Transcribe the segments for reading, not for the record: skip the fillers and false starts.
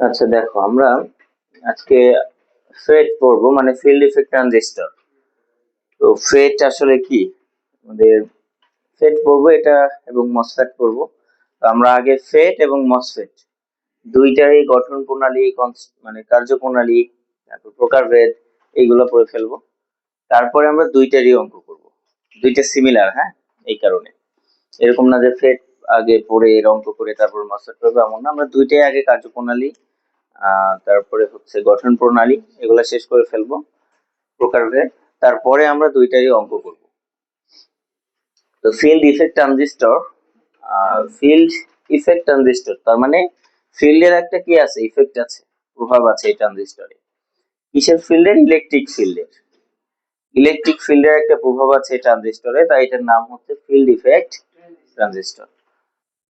আচ্ছা দেখো, আমরা আজকে ফেট পড়বো, মানে ফিল্ড ইফেক্ট ট্রানজিস্টর। তো ফেট আসলে কি, আমাদের ফেট পড়বো এটা, এবং মসফেট পড়বো। তো আমরা আগে ফেট এবং মসফেট দুইটারই গঠন প্রণালী, মানে কার্যপ্রণালী, তারপর প্রকারভেদ, এইগুলো পড়ে ফেলবো। তারপরে আমরা দুইটারই অঙ্ক করব। দুইটা সিমিলার, হ্যাঁ, এই কারণে এরকম না যে ফেট আগে পড়ে এর অঙ্ক করে তারপর মসফেট করবো, এমন না। আমরা দুইটাই আগে কার্যপ্রণালী, তারপরে হচ্ছে গঠন প্রণালী, এগুলা শেষ করে ফেলবো, প্রকারভেদ। তারপরে আমরা দুইটারই অঙ্ক করব। তো field effect transistor, field effect transistor তার মানে ফিল্ডের একটা কি আছে, ইফেক্ট আছে, প্রভাব আছে এই ট্রানজিস্টরে। কিসের ফিল্ডের? ইলেকট্রিক ফিল্ডের। ইলেকট্রিক ফিল্ডের একটা প্রভাব আছে এই ট্রানজিস্টরে, তাই এটার নাম হচ্ছে ফিল্ড ইফেক্ট ট্রানজিস্টর।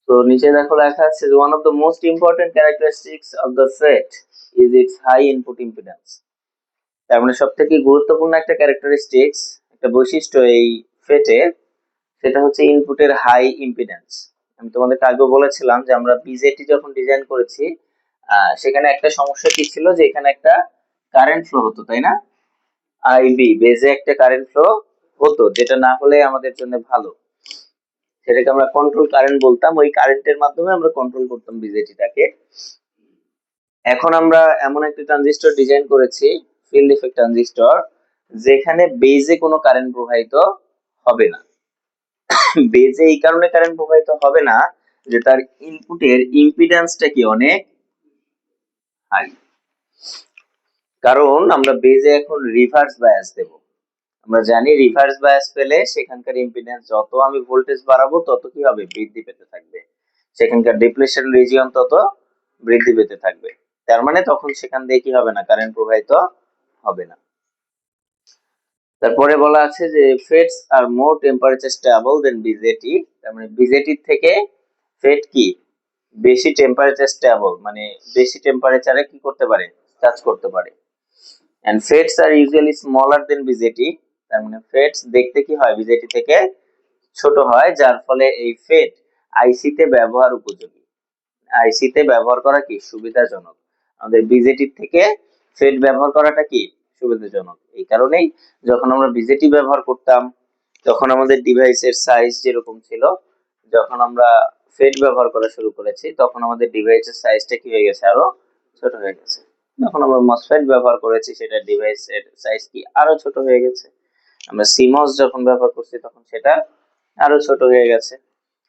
তো নিচে দেখো লেখা আছে যে one of the most important characteristics of the FET is its high input impedance. তার মানে সব থেকে গুরুত্বপূর্ণ একটা ক্যারেক্টারিস্টিক্স, একটা বৈশিষ্ট্য এই ফেটের, সেটা হচ্ছে ইনপুটের হাই ইম্পিডেন্স। আমি তোমাদেরকে আগেও বলেছিলাম যে আমরা বিজেটি যখন ডিজাইন করেছি, সেখানে একটা সমস্যা কি ছিল, যে এখানে একটা কারেন্ট ফ্লো হতো, তাই না? আইবি বেজে একটা কারেন্ট ফ্লো হতো, যেটা না হলে আমাদের জন্য ভালো। সেটাকে আমরা কন্ট্রোল কারেন্ট বলতাম, ওই কারেন্টের মাধ্যমে আমরা কন্ট্রোল করতাম বিজেটিটাকে। এখন আমরা এমন একটা ট্রানজিস্টর ডিজাইন করেছি, ফিল্ড ইফেক্ট ট্রানজিস্টর, যেখানে বেজে কোনো কারেন্ট প্রবাহিত হবে না। বেজে এই কারণে কারেন্ট প্রবাহিত হবে না যে তার ইনপুটের ইম্পিডেন্সটা কি অনেক হাই। কারণ আমরা বেজে এখন রিভার্স বায়াস দেব। আমরা জানি রিভার্স বায়াস পেলে সেখানকার ইম্পিডেন্স যত আমি ভোল্টেজ বাড়াবো তত কি হবে, বৃদ্ধি পেতে থাকবে। সেখানকার ডিপ্লেশন রিজিয়ন তত বৃদ্ধি পেতে থাকবে। তার মানে তখন সেখান দিয়ে কি হবে না, কারেন্ট প্রবাহিত হবে না। তারপরে বলা আছে যে ফেটস আর মোর টেম্পারেচার স্টেবল দেন বিজেটি। তার মানে বিজেটির থেকে ফেট কি বেশি টেম্পারেচার স্টেবল, মানে বেশি টেম্পারেচারে কি করতে পারে, কাজ করতে পারে। এন্ড ফেটস আর ইউজুয়ালি স্মলার দেন বিজেটি। তার মানে ফেটস দেখতে কি হয়, বিজেটি থেকে ছোট হয়, যার ফলে এই ফেট আইসি তে ব্যবহার উপযোগী। আইসি তে ব্যবহার করা কি সুবিধাজনক। আমাদের বিজেটি থেকে ফেট ব্যবহার করাটা কি সুবিধাজনক। এই কারণেই যখন আমরা বিজেটি ব্যবহার করতাম, তখন আমাদের ডিভাইসের সাইজ যেরকম ছিল, যখন আমরা ফেট ব্যবহার করা শুরু করেছি তখন আমাদের ডিভাইসের সাইজটা কি হয়ে গেছে, আরো ছোট হয়ে গেছে। যখন আমরা মসফেট ব্যবহার করেছি, সেটা ডিভাইসের সাইজ কি আরো ছোট হয়ে গেছে। আমরা সিমস যখন ব্যবহার করছি তখন সেটা আরো ছোট হয়ে গেছে।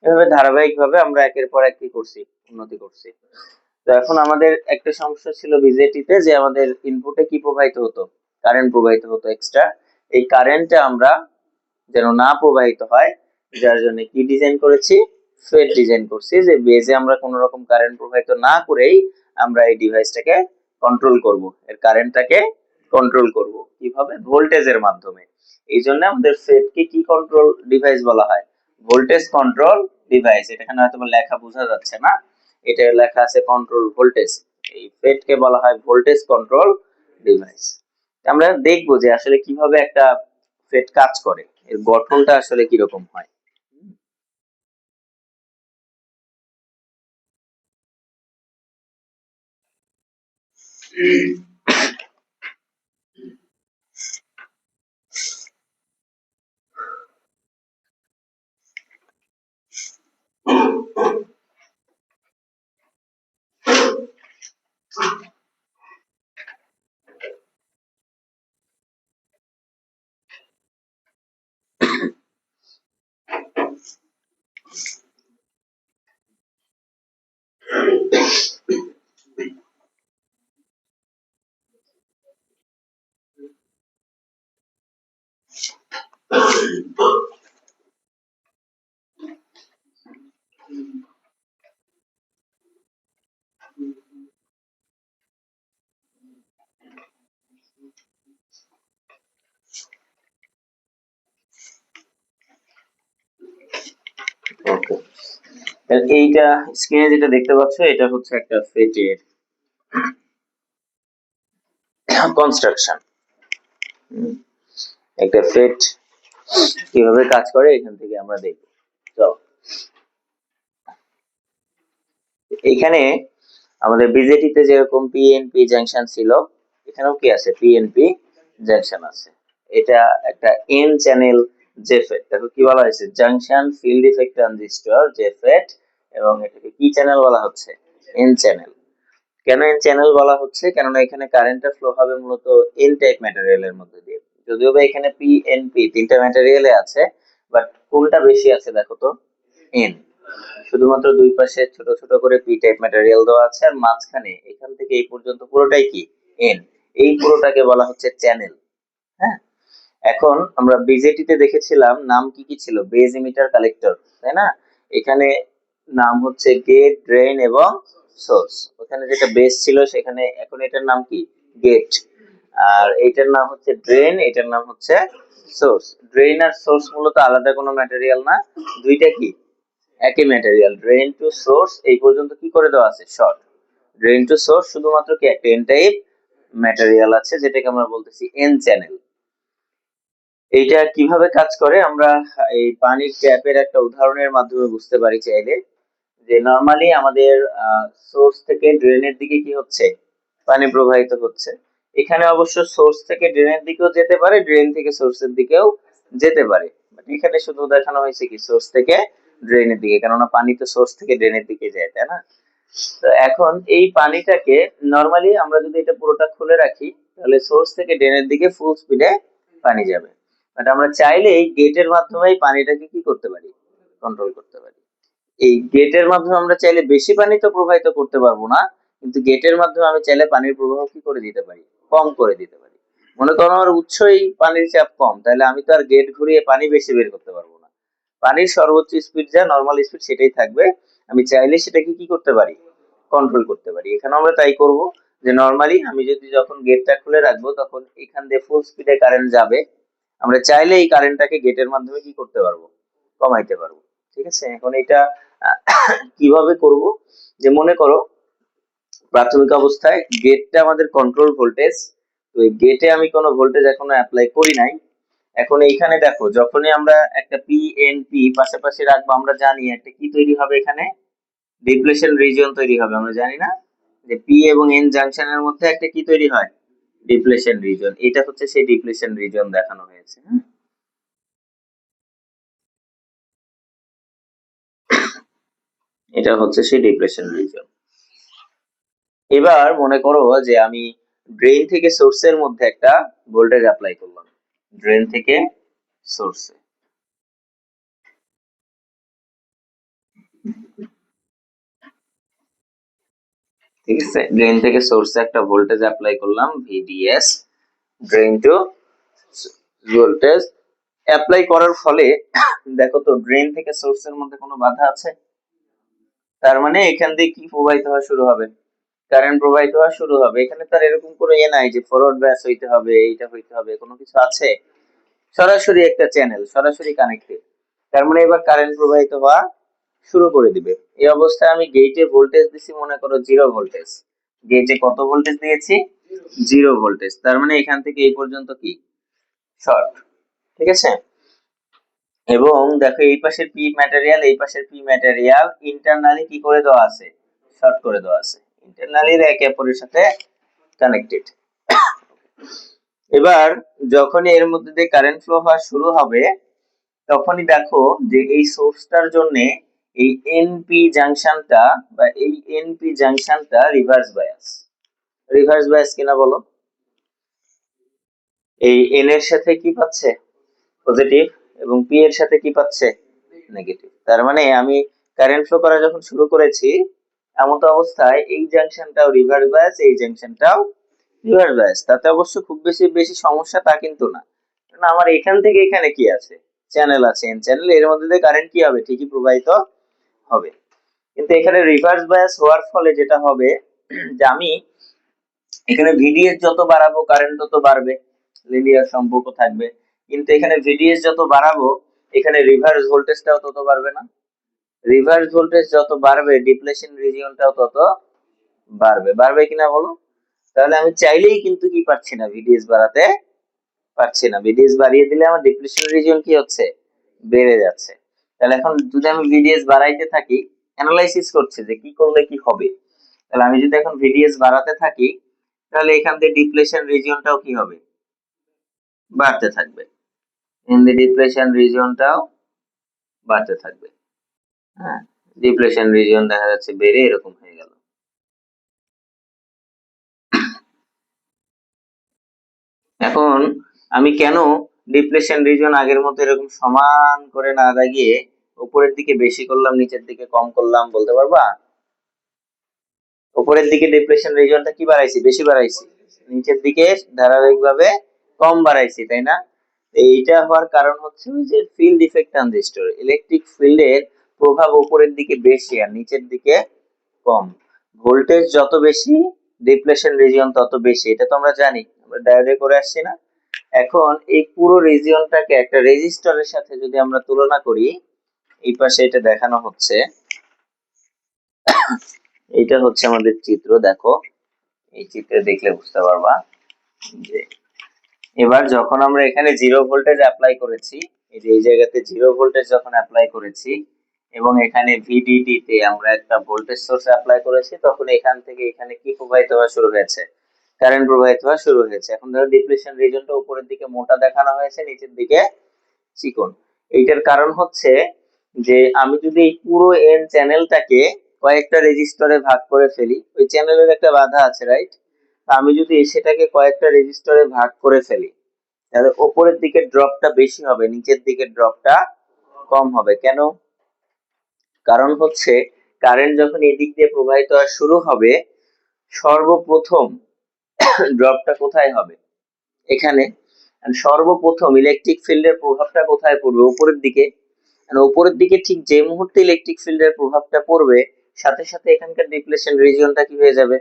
এভাবে ধারাবাহিকভাবে আমরা একের পর এক কি করছি, উন্নতি করছি। তো এখন আমাদের একটা সমস্যা ছিল বিজেটিতে, যে আমাদের ইনপুটে কি প্রবাহিত হতো, কারেন্ট প্রবাহিত হতো এক্সট্রা। এই কারেন্টটা আমরা যেন না প্রবাহিত হয়, যার জন্য কি ডিজাইন করেছি, ফেট ডিজাইন করছি, যে বেজে আমরা কোনো রকম কারেন্ট প্রবাহিত না করেই আমরা এই ডিভাইসটাকে কন্ট্রোল করব, এর কারেন্টটাকে কন্ট্রোল করব কিভাবে, ভোল্টেজের মাধ্যমে। এই জন্য আমাদের ফেটকে কি কন্ট্রোল ডিভাইস বলা হয়, ভোল্টেজ কন্ট্রোল ডিভাইস। এখানে হয়তো লেখা বোঝা যাচ্ছে না, এটা লেখা আছে কন্ট্রোল ভোল্টেজ। এই ফেটকে বলা হয় ভোল্টেজ কন্ট্রোল ডিভাইস। আমরা দেখবো যে আসলে কিভাবে একটা ফেট কাজ করে, এর গঠনটা আসলে কিরকম হয়। ওকে, এইটা স্ক্রিনে যেটা দেখতে পাচ্ছ, এটা হচ্ছে একটা ফেটের কনস্ট্রাকশন। একটা ফেট কিভাবে কাজ করে এখান থেকে আমরা দেখব। তো এইখানে আমাদের বিজেটি তে যেরকম পিএনপি জাংশন ছিল, এখানেও কি আছে, পিএনপি জাংশন আছে। এটা একটা এন চ্যানেল জেফেট, দেখো কি বলা হয়েছে, জাংশন ফিল্ড ইফেক্ট ট্রানজিস্টর জেফেট, এবং এটাকে কি চ্যানেল বলা হচ্ছে, এন চ্যানেল। কেন এন চ্যানেল বলা হচ্ছে, কেননা এখানে কারেন্টটা ফ্লো হবে মূলত এন টাইপ ম্যাটেরিয়ালের মধ্যে দিয়ে। যদিও বা এখানে পিএনপি তিনটা ম্যাটেরিয়ালে আছে, বাট কোনটা বেশি আছে দেখো তো, এন। শুধুমাত্র দুই পাশে ছোট ছোট করে পি টাইপ ম্যাটেরিয়াল দেওয়া আছে, আর মাঝখানে এখান থেকে এই পর্যন্ত পুরোটাই কি, এন। এই পুরোটাকে বলা হচ্ছে চ্যানেল। হ্যাঁ, এখন আমরা বিজেটি তে দেখেছিলাম নাম কি কি ছিল, বেজ ইমিটার কালেক্টর, তাই না? এখানে নাম হচ্ছে গেট, ড্রেন এবং সোর্স। ওখানে যেটা বেস ছিল সেখানে, এখন এটার নাম কি, গেট। আর এটার নাম হচ্ছে ড্রেন, এটার নাম হচ্ছে সোর্স। ড্রেন আর সোর্স মূলত আলাদা কোনো ম্যাটেরিয়াল না, দুইটা কি একই ম্যাটেরিয়াল। ড্রেন টু সোর্স এই পর্যন্ত কি করে দেওয়া আছে, শর্ট। ড্রেন টু সোর্স শুধুমাত্র কি একটা এন টাইপ ম্যাটেরিয়াল আছে, যেটাকে আমরা বলতেছি এন চ্যানেল। এইটা কিভাবে কাজ করে আমরা এই পানির ট্যাপের একটা উদাহরণের মাধ্যমে বুঝতে পারি চাইলে। যে নরমালি আমাদের সোর্স থেকে ড্রেনের দিকে কি হচ্ছে, পানি প্রবাহিত হচ্ছে। এখানে অবশ্য সোর্স থেকে ড্রেনের দিকেও যেতে পারে, ড্রেন থেকে সোর্সের দিকেও যেতে পারে, বাট এখানে শুধু দেখানো হয়েছে কি সোর্স থেকে ড্রেনের দিকে, কেননা পানি তো সোর্স থেকে ড্রেনের দিকে যায়, তাই না? তো এখন এই পানিটাকে নরমালি আমরা যদি এটা পুরোটা খুলে রাখি, তাহলে সোর্স থেকে ড্রেনের দিকে ফুল স্পিডে পানি যাবে। বাট আমরা চাইলে এই গেটের মাধ্যমে পানিটাকে কি করতে পারি, কন্ট্রোল করতে পারি। এই গেটের মাধ্যমে আমরা চাইলে বেশি পানি তো প্রবাহিত করতে পারবো না, কিন্তু গেটের মাধ্যমে আমি চাইলে পানির প্রবাহ কি করে দিতে পারি, কম করে দিতে পারি। মনে করো আমার উৎসই পানির চাপ কম, তাহলে আমি তো আর গেট ঘুরিয়ে পানি বেশি বের করতে পারবো না। পানির সর্বোচ্চ স্পিড যা নর্মাল স্পিড সেটাই থাকবে, আমি চাইলে সেটাকে কি করতে পারি, কন্ট্রোল করতে পারি। এখানে আমরা তাই করব, যে নর্মালি আমি যদি যখন গেটটা খুলে রাখবো তখন এখান দিয়ে ফুল স্পিডে কারেন্ট যাবে, আমরা চাইলে এই কারেন্টটাকে গেটের মাধ্যমে কি করতে পারবো, কমাইতে পারবো। ঠিক আছে, এখন এটা কিভাবে করব, যে মনে করো প্রাথমিক অবস্থায় গেটটা আমাদের কন্ট্রোল ভোল্টেজ, তো এই গেটে আমি কোনো ভোল্টেজ এখনো অ্যাপ্লাই করি নাই। এখন এইখানে দেখো, যখনই আমরা একটা পিএনপি পাশাপাশি রাখবো, আমরা জানি একটা কি তৈরি হবে, এখানে ডিপ্লেশন রিজিয়ন তৈরি হবে। আমরা জানি না যে পি এবং এন জাংশনের মধ্যে একটা কি তৈরি হয়, ডিপ্লেশন রিজিয়ন। এটা হচ্ছে সেই ডিপ্লেশন রিজিয়ন দেখানো হয়েছে। এটা হচ্ছে সেই ডিপ্লেশন রিজিয়ন। এবার মনে করো যে আমি ড্রেন থেকে সোর্সের মধ্যে একটা ভোল্টেজ অ্যাপ্লাই করলাম, ড্রেন থেকে সোর্সে। ঠিক আছে, ড্রেন থেকে সোর্সে একটা ভোল্টেজ অ্যাপ্লাই করলাম, VDS, drain to voltage apply করার ফলে দেখো তো ড্রেন থেকে সোর্সের মধ্যে কোনো বাধা আছে? তার মানে এখান দিয়ে কি প্রবাহিত হওয়া শুরু হবে, কারেন্ট প্রবাহিত হওয়া শুরু হবে। এখানে তার এরকম কোনো নাই যে ফরওয়ার্ড ব্যাস হইতে হবে, এইটা হইতে হবে, কোনো কিছু আছে? সরাসরি একটা চ্যানেল, সরাসরি কানেক্টেড। তার মানে এবার কারেন্ট প্রবাহিত হওয়া শুরু করে দিবে। এই অবস্থায় আমি গেটে ভোল্টেজ দিছি মনে করো 0 ভোল্টেজ। গেটে কত ভোল্টেজ দিয়েছি, 0 ভোল্টেজ। তার মানে এখান থেকে এই পর্যন্ত কি, শর্ট। ঠিক আছে, এবং দেখো এই পাশের পি ম্যাটেরিয়াল, এই পাশের পি ম্যাটেরিয়াল ইন্টারনালি কি করে দেওয়া আছে, শর্ট করে দেওয়া আছে। ইন্টারনালি একে অপরের সাথে কানেক্টেড। এবার যখনই এর মধ্যে দিয়ে কারেন্ট ফ্লো হওয়া শুরু হবে, তখনই দেখো যে এই সোর্সটার জন্য এই এনপি জাংশনটা বা এই এনপি জাংশনটা রিভার্স বায়াস। রিভার্স বায়াস কিনা বলো? এই এন এর সাথে কি পাচ্ছে, পজিটিভ, এবং পি এর সাথে কি পাচ্ছে, নেগেটিভ। তার মানে আমি কারেন্ট ফ্লো করা যখন শুরু করেছি, এমন তো অবস্থায় এই জাংশনটাও রিভার্স বায়াস, এই জাংশনটাও রিভার্স বায়াস। তাতে অবশ্য খুব বেশি বেশি সমস্যা তা কিন্তু না, কারণ আমার এখান থেকে এখানে কি আছে, চ্যানেল আছে, এন চ্যানেল, এর মধ্যে দিয়ে কারেন্ট কি হবে, ঠিকই প্রবাহিত হবে। কিন্তু এখানে রিভার্স বায়াস হওয়ার ফলে যেটা হবে, যে আমি এখানে ভিডিএস যত বাড়াবো কারেন্ট তত বাড়বে, লিনিয়ার সম্পর্ক থাকবে। কিন্তু এখানে ভিডিএস যত বাড়াবো, এখানে রিভার্স ভোল্টেজটাও তত বাড়বে না। রিভার্স ভোল্টেজ যত বাড়বে, ডিপ্লেশন রিজিয়নটাও তত বাড়বে। বাড়বে কিনা বলো? তাহলে আমি চাইলেই কিন্তু কি পারছি না, ভিডিএস বাড়াতে পারছি না। ভিডিএস বাড়িয়ে দিলে আমার ডিপ্লেশন রিজিয়ন কি হচ্ছে, বেড়ে যাচ্ছে। তাহলে এখন যদি আমি ভিডিএস বাড়াইতে থাকি, অ্যানালাইসিস করছে যে কি করলে কি হবে, তাহলে আমি যদি এখন ভিডিএস বাড়াতে থাকি তাহলে এখান থেকে ডিপ্লেশন রিজিয়নটাও কি হবে, বাড়তে থাকবে। ইন দি ডিপ্লেশন রিজিয়নটাও বাড়তে থাকবে। হ্যাঁ, ডিপ্লেশন রিজিয়ন দেখা যাচ্ছে বেড়ে এরকম হয়ে গেল। এখন আমি কেন ডিপ্লেশন রিজন আগের মতো এরকম সমান করে না দাগিয়ে উপরের দিকে বেশি করলাম নিচের দিকে কম করলাম বলতে পারবা? উপরের দিকে ডিপ্লেশন রিজনটা কি বাড়াইছি, বেশি বাড়াইছি, নিচের দিকে ধারাবাহিকভাবে কম বাড়াইছি, তাই না? এইটা হওয়ার কারণ হচ্ছে যে ফিল্ড ইফেক্ট ট্রানজিস্টর, ইলেকট্রিক ফিল্ডের প্রভাব উপরের দিকে বেশি আর নিচের দিকে কম। ভোল্টেজ যত বেশি ডিপ্লেশন রিজিয়ন তত বেশি, এটা তো আমরা জানি, আমরা ডায়োডে করে আসছি না। এখন এই পুরো রিজিয়নটাকে একটা রেজিস্টরের সাথে যদি আমরা তুলনা করি, এই পাশে এটা দেখানো হচ্ছে, এইটা হচ্ছে আমাদের চিত্র, দেখো এই চিত্রে দেখলে বুঝতে পারবা যে এবার যখন আমরা এখানে 0 ভোল্টেজ অ্যাপ্লাই করেছি, এই যে এই জায়গাতে 0 ভোল্টেজ যখন অ্যাপ্লাই করেছি এবং এখানে ভিডিডি তে আমরা একটা ভোল্টেজ সোর্স অ্যাপ্লাই করেছি, তখন এখান থেকে এখানে কি প্রবাহিত হওয়া শুরু হয়েছে, কারেন্ট প্রবাহিত হওয়া শুরু হয়েছে। এখন ধরো ডিপ্লেশন রিজনটা উপরের দিকে মোটা দেখানো হয়েছে, নিচের দিকে চিকন। এইটার কারণ হচ্ছে যে আমি যদি এই পুরো এন চ্যানেলটাকে কয়েকটা রেজিস্টরে ভাগ করে ফেলি, ওই চ্যানেলের একটা বাধা আছে, রাইট? আমি যদি সেটাকে কয়েকটা রেজিস্টরে ভাগ করে ফেলি তাহলে উপরের দিকে ড্রপটা বেশি হবে, নিচের দিকে ড্রপটা কম হবে। কেন? কারণ হচ্ছে কারেন্ট যখন এদিক দিয়ে প্রবাহিত হওয়া শুরু হবে, সর্বপ্রথম ড্রপটা কোথায় হবে, এখানে। সর্বপ্রথম ইলেকট্রিক ফিল্ডের প্রভাবটা কোথায় পড়বে, উপরের দিকে। উপরের দিকে ঠিক যে মুহূর্তে ইলেকট্রিক ফিল্ডের প্রভাবটা পড়বে, সাথে সাথে এখানকার ডিপ্লেশন রিজিয়নটা কি হয়ে যাবে,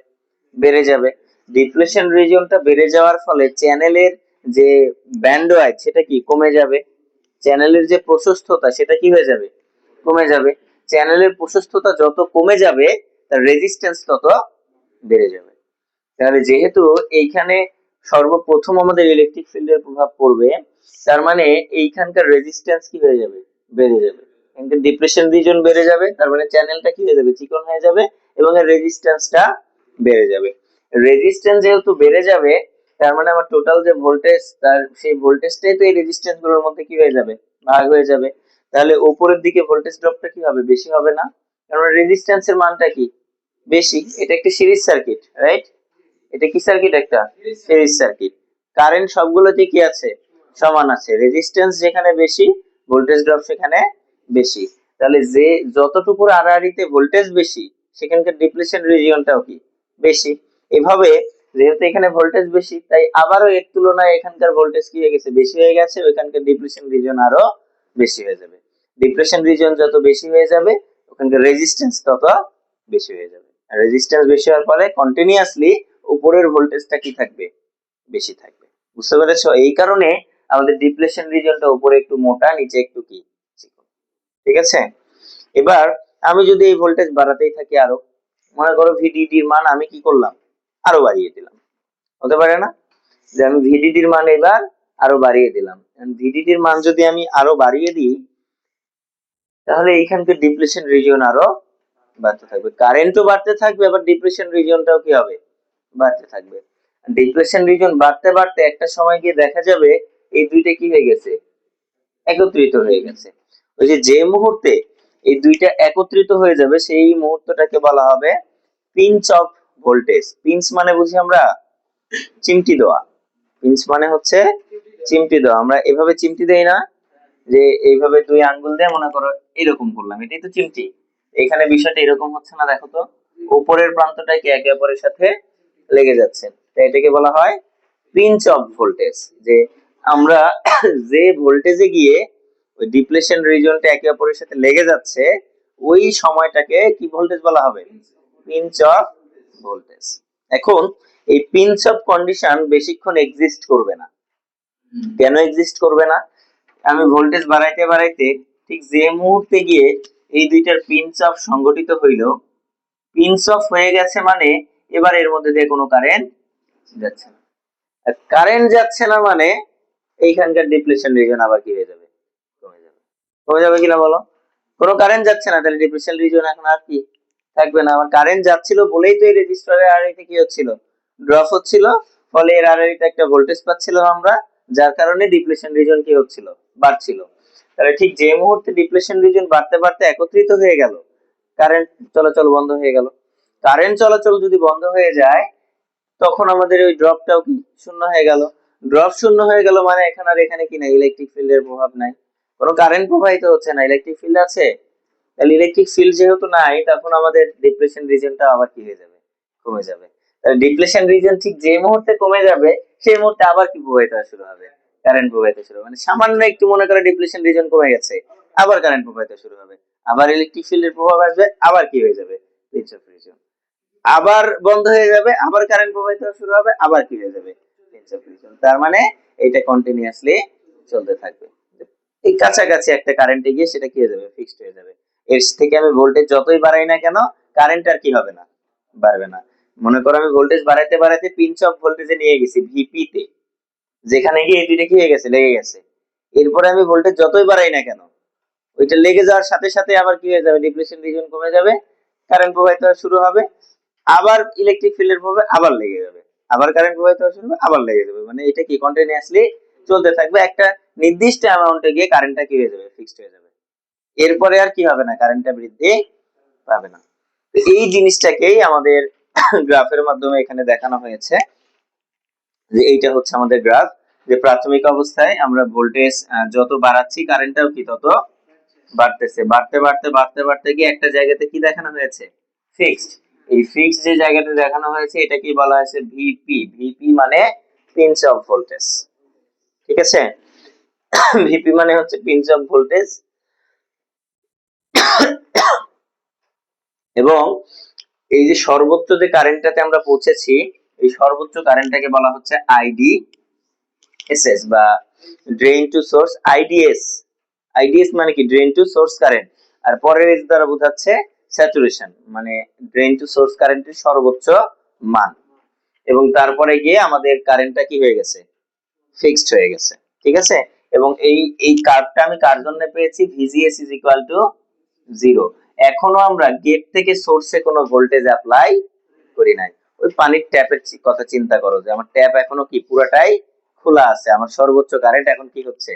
বেড়ে যাবে। ডিপ্লেশন রিজিয়নটা বেড়ে যাওয়ার ফলে চ্যানেলের যে ব্যান্ডওয়াইথ সেটা কি কমে যাবে, চ্যানেলের যে প্রশস্ততা সেটা কি হয়ে যাবে, কমে যাবে। চ্যানেলের প্রশস্ততা যত কমে যাবে তার রেজিস্ট্যান্স তত বেড়ে যাবে। তাহলে যেহেতু এইখানে সর্বপ্রথম আমাদের ইলেকট্রিক ফিল্ডের প্রভাব পড়বে, তার মানে এইখানকার রেজিস্ট্যান্স কি হয়ে যাবে, বেড়ে যাবে। এখানকার ডিপ্রেশন রিজন বেড়ে যাবে, তার মানে চ্যানেলটা কি হয়ে যাবে, চিকন হয়ে যাবে এবং এর রেজিস্ট্যান্সটা বেড়ে যাবে। রেজিস্ট্যান্স যেহেতু বেড়ে যাবে, তার মানে আমার টোটাল যে ভোল্টেজ, তার সেই ভোল্টেজটাই তো এই রেজিস্ট্যান্স গুলোর মধ্যে কি হয়ে যাবে, ভাগ হয়ে যাবে। তাহলে উপরের দিকে ভোল্টেজ ড্রপটা কি হবে, বেশি হবে না? কারণ রেজিস্ট্যান্সের মানটা কি, বেশি। এটা একটা সিরিজ সার্কিট, রাইট? এটা কি সার্কিট, একটা সিরিজ সার্কিট। কারেন্ট সবগুলোতে কি আছে, সমান আছে। রেজিস্ট্যান্স যেখানে বেশি, ভোল্টেজ ড্রপ সেখানে বেশি। তাহলে যে যতটুকু আড়াআড়িতে ভোল্টেজ বেশি, সেখানকার ডিপ্লেশন রিজিয়নটাও কি বেশি। এভাবে যেহেতু এখানে ভোল্টেজ বেশি, তাই আবারও এর তুলনায় এখানকার ভোল্টেজ কি হয়ে গেছে, বেশি হয়ে গেছে, ওইখানকার ডিপ্লেশন রিজিয়ন আরো বেশি হয়ে যাবে। ডিপ্লেশন রিজিয়ন যত বেশি হয়ে যাবে, ওখানকার রেজিস্ট্যান্স তত বেশি হয়ে যাবে। রেজিস্ট্যান্স বেশি হওয়ার পরে কন্টিনিউয়াসলি উপরের ভোল্টেজটা কি থাকবে, বেশি থাকবে। বুঝতে পেরেছো? এই কারণে আমাদের ডিপ্লেশন রিজনটা উপরে একটু মোটা, নিচে একটু কি চিকন। ঠিক আছে? এবার আমি যদি এই ভোল্টেজ বাড়াতেই থাকি আরো, মনে করো ভিডিডি এর মান আমি কি করলাম, আরো বাড়িয়ে দিলাম, হতে পারে না যে আমি ভিডিডি এর মান এবার আরো বাড়িয়ে দিলাম। ভিডিডি এর মান যদি আমি আরো বাড়িয়ে দিই, তাহলে এইখানকার ডিপ্লেশন রিজিয়ন আরো বাড়তে থাকবে, কারেন্টও বাড়তে থাকবে, আবার ডিপ্লেশন রিজিয়নটাও কি হবে, বাড়তে থাকবে। ডিপ্রেশন রিজন বাড়তে বাড়তে একটা সময় গিয়ে দেখা যাবে এই দুইটা কি হয়ে গেছে, একত্রিত হয়ে গেছে। ওই যে যে মুহূর্তে এই দুইটা একত্রিত হয়ে যাবে, সেই মুহূর্তটাকে বলা হবে পিঞ্চ অফ ভোল্টেজ। পিঞ্চ মানে বুঝি আমরা চিমটি দেওয়া, পিঞ্চ মানে হচ্ছে চিমটি দেওয়া। আমরা এভাবে চিমটি দেই না, যে এইভাবে দুই আঙ্গুল দিয়ে মনে করো এরকম করলাম, এটাই তো চিমটি। এখানে বিষয়টা এরকম হচ্ছে না, দেখো তো উপরের প্রান্তটা কি একে অপরের সাথে লেগে যাচ্ছে, তাই এটাকে বলা হয় পিঞ্চ অফ ভোল্টেজ। যে আমরা যে ভোল্টেজে গিয়ে ওই ডিপ্লেশন রিজনটা একে অপরের সাথে লেগে যাচ্ছে, ওই সময়টাকে কি ভোল্টেজ বলা হবে, পিঞ্চ অফ ভোল্টেজ। এখন এই পিঞ্চ অফ কন্ডিশন বেশিক্ষণ এক্সিস্ট করবে না। কেন এক্সিস্ট করবে না? আমি ভোল্টেজ বাড়াইতে বাড়াইতে ঠিক যে মুহূর্তে গিয়ে এই দুইটার পিঞ্চ অফ সংগঠিত হইল, পিঞ্চ অফ হয়ে গেছে মানে এবার এর মধ্যে দিয়ে কোনো কারেন্ট যাচ্ছে না। কারেন্ট যাচ্ছে না মানে এইখানকার ডিপ্লেশন রিজন আবার কি হয়ে যাবে, কমে যাবে। কমে যাবে কিনা বলো? কোনো কারেন্ট যাচ্ছে না, তাহলে ডিপ্লেশন রিজন এখন আর কি থাকবে না। আমার কারেন্ট যাচ্ছিল বলেই তো এই রেজিস্টরের আরআরইতে কি হচ্ছিল, ড্রপ হচ্ছিল, ফলে এর আরআরইতে একটা ভোল্টেজ পাচ্ছিলাম আমরা, যার কারণে ডিপ্লেশন রিজন কি হচ্ছিল, বাড়ছিল। তাহলে ঠিক যে মুহূর্তে ডিপ্লেশন রিজন বাড়তে বাড়তে একত্রিত হয়ে গেল, কারেন্ট চলাচল বন্ধ হয়ে গেল। কারেন্ট চলাচল যদি বন্ধ হয়ে যায়, তখন আমাদের ওই ড্রপটাও কি শূন্য হয়ে গেল। ড্রপ শূন্য হয়ে গেল মানে এখানে আর এখানে কি নাই, ইলেকট্রিক ফিল্ডের প্রভাব নাই, কোনো কারেন্ট প্রবাহিত হচ্ছে না, ইলেকট্রিক ফিল্ড আছে। তাহলে ইলেকট্রিক ফিল্ড যেহেতু নাই, তখন আমাদের ডিপ্লেশন রিজনটা আবার কি হয়ে যাবে, কমে যাবে। তাহলে ডিপ্লেশন রিজন ঠিক যে মুহূর্তে কমে যাবে, সেই মুহূর্তে আবার কি প্রবাহিত হওয়া শুরু হবে, কারেন্ট প্রবাহিত শুরু হবে। মানে সামান্য একটু মনে করে ডিপ্লেশন রিজন কমে গেছে, আবার কারেন্ট প্রবাহিত শুরু হবে, আবার ইলেকট্রিক ফিল্ডের প্রভাব আসবে, আবার কি হয়ে যাবে, পিঞ্চ অফ রিজন। আবার বন্ধ হয়ে যাবে, আবার কারেন্ট প্রবাহিত হওয়া শুরু হবে, আবার কি হয়ে যাবে, পিঞ্চ অফ রিজন। তার মানে এটা কন্টিনিউয়াসলি চলতে থাকবে। এই কাছাকাছি একটা কারেন্টে গিয়ে সেটা কি হয়ে যাবে, ফিক্সড হয়ে যাবে। এর থেকে আমি ভোল্টেজ যতই বাড়াই না কেন, কারেন্ট আর কি হবে না, বাড়বে না। মনে করো আমি ভোল্টেজ বাড়াইতে বাড়াইতে পিঞ্চ অফ ভোল্টেজে নিয়ে গেছি, ভিপি তে, যেখানে গিয়ে এই দুইটা কি হয়ে গেছে, লেগে গেছে। এরপরে আমি ভোল্টেজ যতই বাড়াই না কেন, ওইটা লেগে যাওয়ার সাথে সাথে আবার কি হয়ে যাবে, ডিপ্লেশন রিজন কমে যাবে, কারেন্ট প্রবাহিত হওয়া শুরু হবে, আবার ইলেকট্রিক ফিল্ডের প্রভাবে আবার লেগে যাবে, আবার কারেন্ট প্রবাহিত হওয়া শুরু হবে, আবার লেগে যাবে। মানে এটা কি কন্টিনিউয়াসলি চলতে থাকবে। একটা নির্দিষ্ট অ্যামাউন্টে গিয়ে কারেন্টটা কি হয়ে যাবে, ফিক্সড হয়ে যাবে। এরপরে আর কি হবে না, কারেন্টটা বৃদ্ধি পাবে না। তো এই জিনিসটাকেই আমাদের গ্রাফের মাধ্যমে এখানে দেখানো হয়েছে, যে এইটা হচ্ছে আমাদের গ্রাফ, যে প্রাথমিক অবস্থায় আমরা ভোল্টেজ যত বাড়াচ্ছি, কারেন্টটাও কি তত বাড়তেছে, বাড়তে বাড়তে বাড়তে বাড়তে গিয়ে একটা জায়গাতে কি দেখানো হয়েছে, ফিক্সড। এই ফিক্সড যে জায়গাতে দেখানো হয়েছে, এটা কি বলা হয়েছে, ভিপি। ভিপি মানে পিঞ্চ অফ ভোল্টেজ, ঠিক আছে। ভিপি মানে হচ্ছে পিঞ্চ অফ ভোল্টেজ। এবং এই যে সর্বোচ্চ যে কারেন্টটাতে আমরা পৌঁছেছি, এই সর্বোচ্চ কারেন্টটাকে বলা হচ্ছে আইডি এসএস বা drain to source, IDs. IDs মানে কি, ড্রেন টু সোর্স কারেন্ট। আর পরের এস দ্বারা বোঝাচ্ছে স্যাচুরেশন, মানে ড্রেন টু সোর্স কারেন্টের সর্বোচ্চ মান। এবং তারপরে গিয়ে আমাদের কারেন্টটা কি হয়ে গেছে, ফিক্সড হয়ে গেছে, ঠিক আছে। এবং এই এই কার্ভটা আমি কার জন্য পেয়েছি, ভিজিএস ইজ ইকুয়াল টু 0। এখনো আমরা গেট থেকে সোর্সে কোনো ভোল্টেজ অ্যাপ্লাই করি নাই। ওই পানির ট্যাপের কথা চিন্তা করো, যে আমার ট্যাপ এখনো কি পুরাটাই খোলা আছে, আমার সর্বোচ্চ কারেন্ট এখন কি হচ্ছে,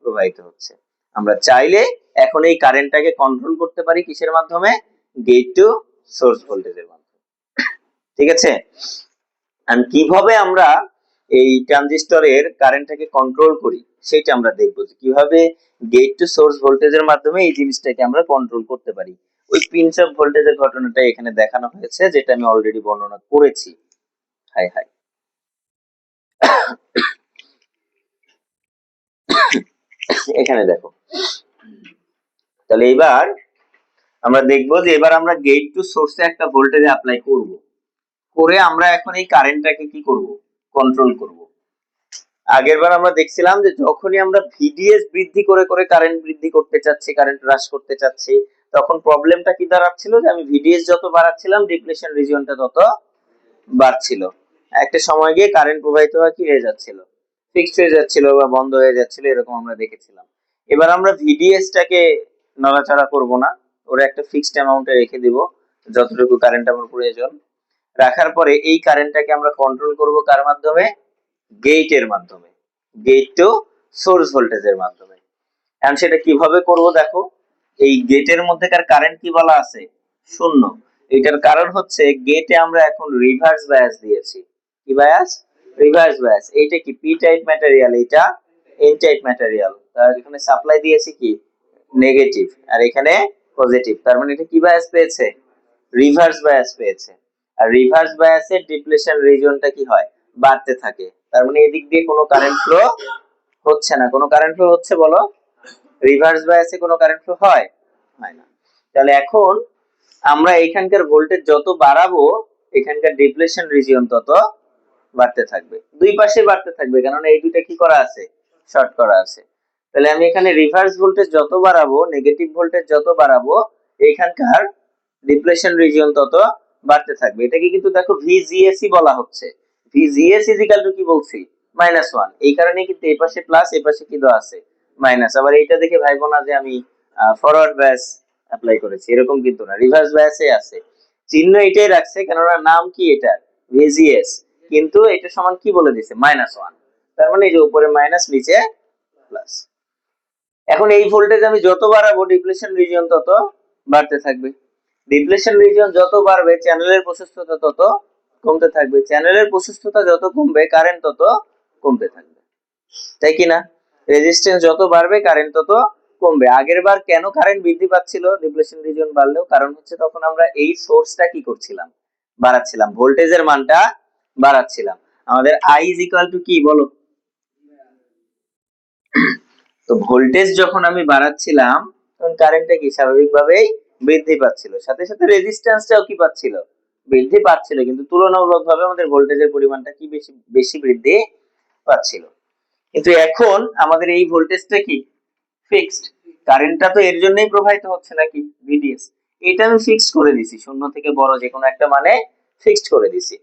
প্রবাহিত হচ্ছে। আমরা চাইলে এখন এই কারেন্টটাকে কন্ট্রোল করতে পারি কিসের মাধ্যমে, গেট টু সোর্স ভোল্টেজের মাধ্যমে, ঠিক আছে। আর কিভাবে আমরা এই ট্রানজিস্টরের কারেন্টটাকে কন্ট্রোল করি, সেটা আমরা দেখবো, যে কিভাবে গেট টু সোর্স ভোল্টেজের মাধ্যমে এই জিনিসটাকে আমরা কন্ট্রোল করতে পারি। ওই পিঞ্চ অফ ভোল্টেজের ঘটনাটা এখানে দেখানো হয়েছে, যেটা আমি অলরেডি বর্ণনা করেছি। হাই হাই, এখানে দেখো। তাহলে এবার আমরা দেখবো যে এবার আমরা গেট টু সোর্সে একটা ভোল্টেজ অ্যাপ্লাই করব, করে আমরা এখন এই কারেন্টটাকে কি করব, কন্ট্রোল করব। আগের বার আমরা দেখছিলাম যে যখনই আমরা ভিডিএস বৃদ্ধি করে করে কারেন্ট বৃদ্ধি করতে চাচ্ছি, কারেন্ট হ্রাস করতে চাচ্ছি, তখন প্রবলেমটা কি দাঁড়াচ্ছিল, যে আমি ভিডিএস যত বাড়াচ্ছিলাম, ডিপ্লেশন রিজিয়নটা তত বাড়ছিল। একটা সময় গিয়ে কারেন্ট প্রবাহিত হওয়া কি হয়ে যাচ্ছিল, ফিক্সড হয়ে যাচ্ছিল বা বন্ধ হয়ে যাচ্ছিল, এরকম আমরা দেখেছিলাম। এবার আমরা ভিডিএসটাকে নড়াচড়া করব না, ওরা একটা ফিক্সড অ্যামাউন্টে রেখে দিব, যতটুকু কারেন্ট আমার প্রয়োজন। রাখার পরে এই কারেন্টটাকে আমরা কন্ট্রোল করব কার মাধ্যমে, গেটের মাধ্যমে, গেট টু সোর্স ভোল্টেজের মাধ্যমে। এখন সেটা কিভাবে করব, দেখো। এই গেটের মধ্যেকার কারেন্ট কি বলা আছে, শূন্য। এটার কারণ হচ্ছে গেটে আমরা এখন রিভার্স বায়াস দিয়েছি। কি বায়াস, রিভার্স বায়াস। এইটা কি পি টাইপ ম্যাটেরিয়াল, এটা এন টাইপ ম্যাটেরিয়াল। তার এখানে সাপ্লাই দিয়েছি কি নেগেটিভ, আর এখানে পজিটিভ। তার মানে এটা কি বায়াস পেয়েছে, রিভার্স বায়াস পেয়েছে। আর রিভার্স বায়াসের ডিপ্লেশন রিজিয়নটা কি হয়, বাড়তে থাকে। তার মানে এদিক দিয়ে কোনো কারেন্ট ফ্লো হচ্ছে না। কোনো কারেন্ট ফ্লো হচ্ছে বলো, রিভার্স বায়াসে কোনো কারেন্ট ফ্লো হয় না। তাহলে এখন আমরা এখানকার ভোল্টেজ যত বাড়াবো, এখানকার ডিপ্লেশন রিজিয়ন তত বাড়তে থাকবে, দুই পাশে বাড়তে থাকবে, কারণ এই দুইটা কি করা আছে, শর্ট করা আছে। তাহলে আমি এখানে রিভার্স ভোল্টেজ যত বাড়াবো, নেগেটিভ ভোল্টেজ যত বাড়াবো, এখানকার ডিপ্লেশন রিজিয়ন তত বাড়তে থাকবে। এটাকে কিন্তু দেখো ভিজিএসই বলা হচ্ছে। ভিজিএস ইজ ইকুয়াল টু কি বলছি, -1। এই কারণে কিন্তু এই পাশে প্লাস, এই পাশে কি দেওয়া আছে, মাইনাস। আবার এইটা দেখে ভাইবো না যে আমি ফরওয়ার্ড বায়াস অ্যাপ্লাই করেছি, এরকম কিন্তু না, রিভার্স বায়াসে আছে। চিহ্ন এটাই রাখছে কেননা নাম কি এটা ভিজিএস, কিন্তু এটা সমান কি বলে দিছে -1, তার মানে এই যে উপরে মাইনাস নিচে প্লাস। এখন এই ভোল্টেজ আমি যত বাড়াবো ডিপ্লেশন রিজিয়ন তত বাড়তে থাকবে, ডিপ্লেশন রিজিয়ন যত বাড়বে চ্যানেলের প্রশস্ততা তত কমতে থাকবে, চ্যানেলের প্রশস্ততা যত কমবে কারেন্ট তত কমতে থাকবে, তাই কি না? রেজিস্ট্যান্স যত বাড়বে কারেন্ট তত কমবে। আগের বার কেন কারেন্ট বৃদ্ধি পাচ্ছিল ডিপ্লেশন রিজিয়ন বাড়লেও? কারণ হচ্ছে তখন আমরা এই সোর্সটা কি করছিলাম, বাড়াচ্ছিলাম, ভোল্টেজের মানটা বাড়াচ্ছিলাম। আমাদের I ইজ ইকুয়াল টু কি বলো? তো ভোল্টেজ যখন আমি বাড়াচ্ছিলাম তখন কারেন্টটা কি স্বাভাবিকভাবেই বৃদ্ধি পাচ্ছিল, সাথে সাথে রেজিস্ট্যান্সটাও কি পাচ্ছিল, বৃদ্ধি পাচ্ছিল, কিন্তু তুলনামূলকভাবে আমাদের ভোল্টেজের পরিমাণটা কি বেশি বেশি বৃদ্ধি পাচ্ছিল। কিন্তু এখন আমাদের এই ভোল্টেজটা কি ফিক্সড, কারেন্টটা তো এর জন্যই প্রবাহিত হচ্ছে নাকি ভিডিএস, এটা আমি ফিক্সড করে দিছি, শূন্য থেকে বড় যে কোনো একটা মানে ফিক্সড করে দিছি।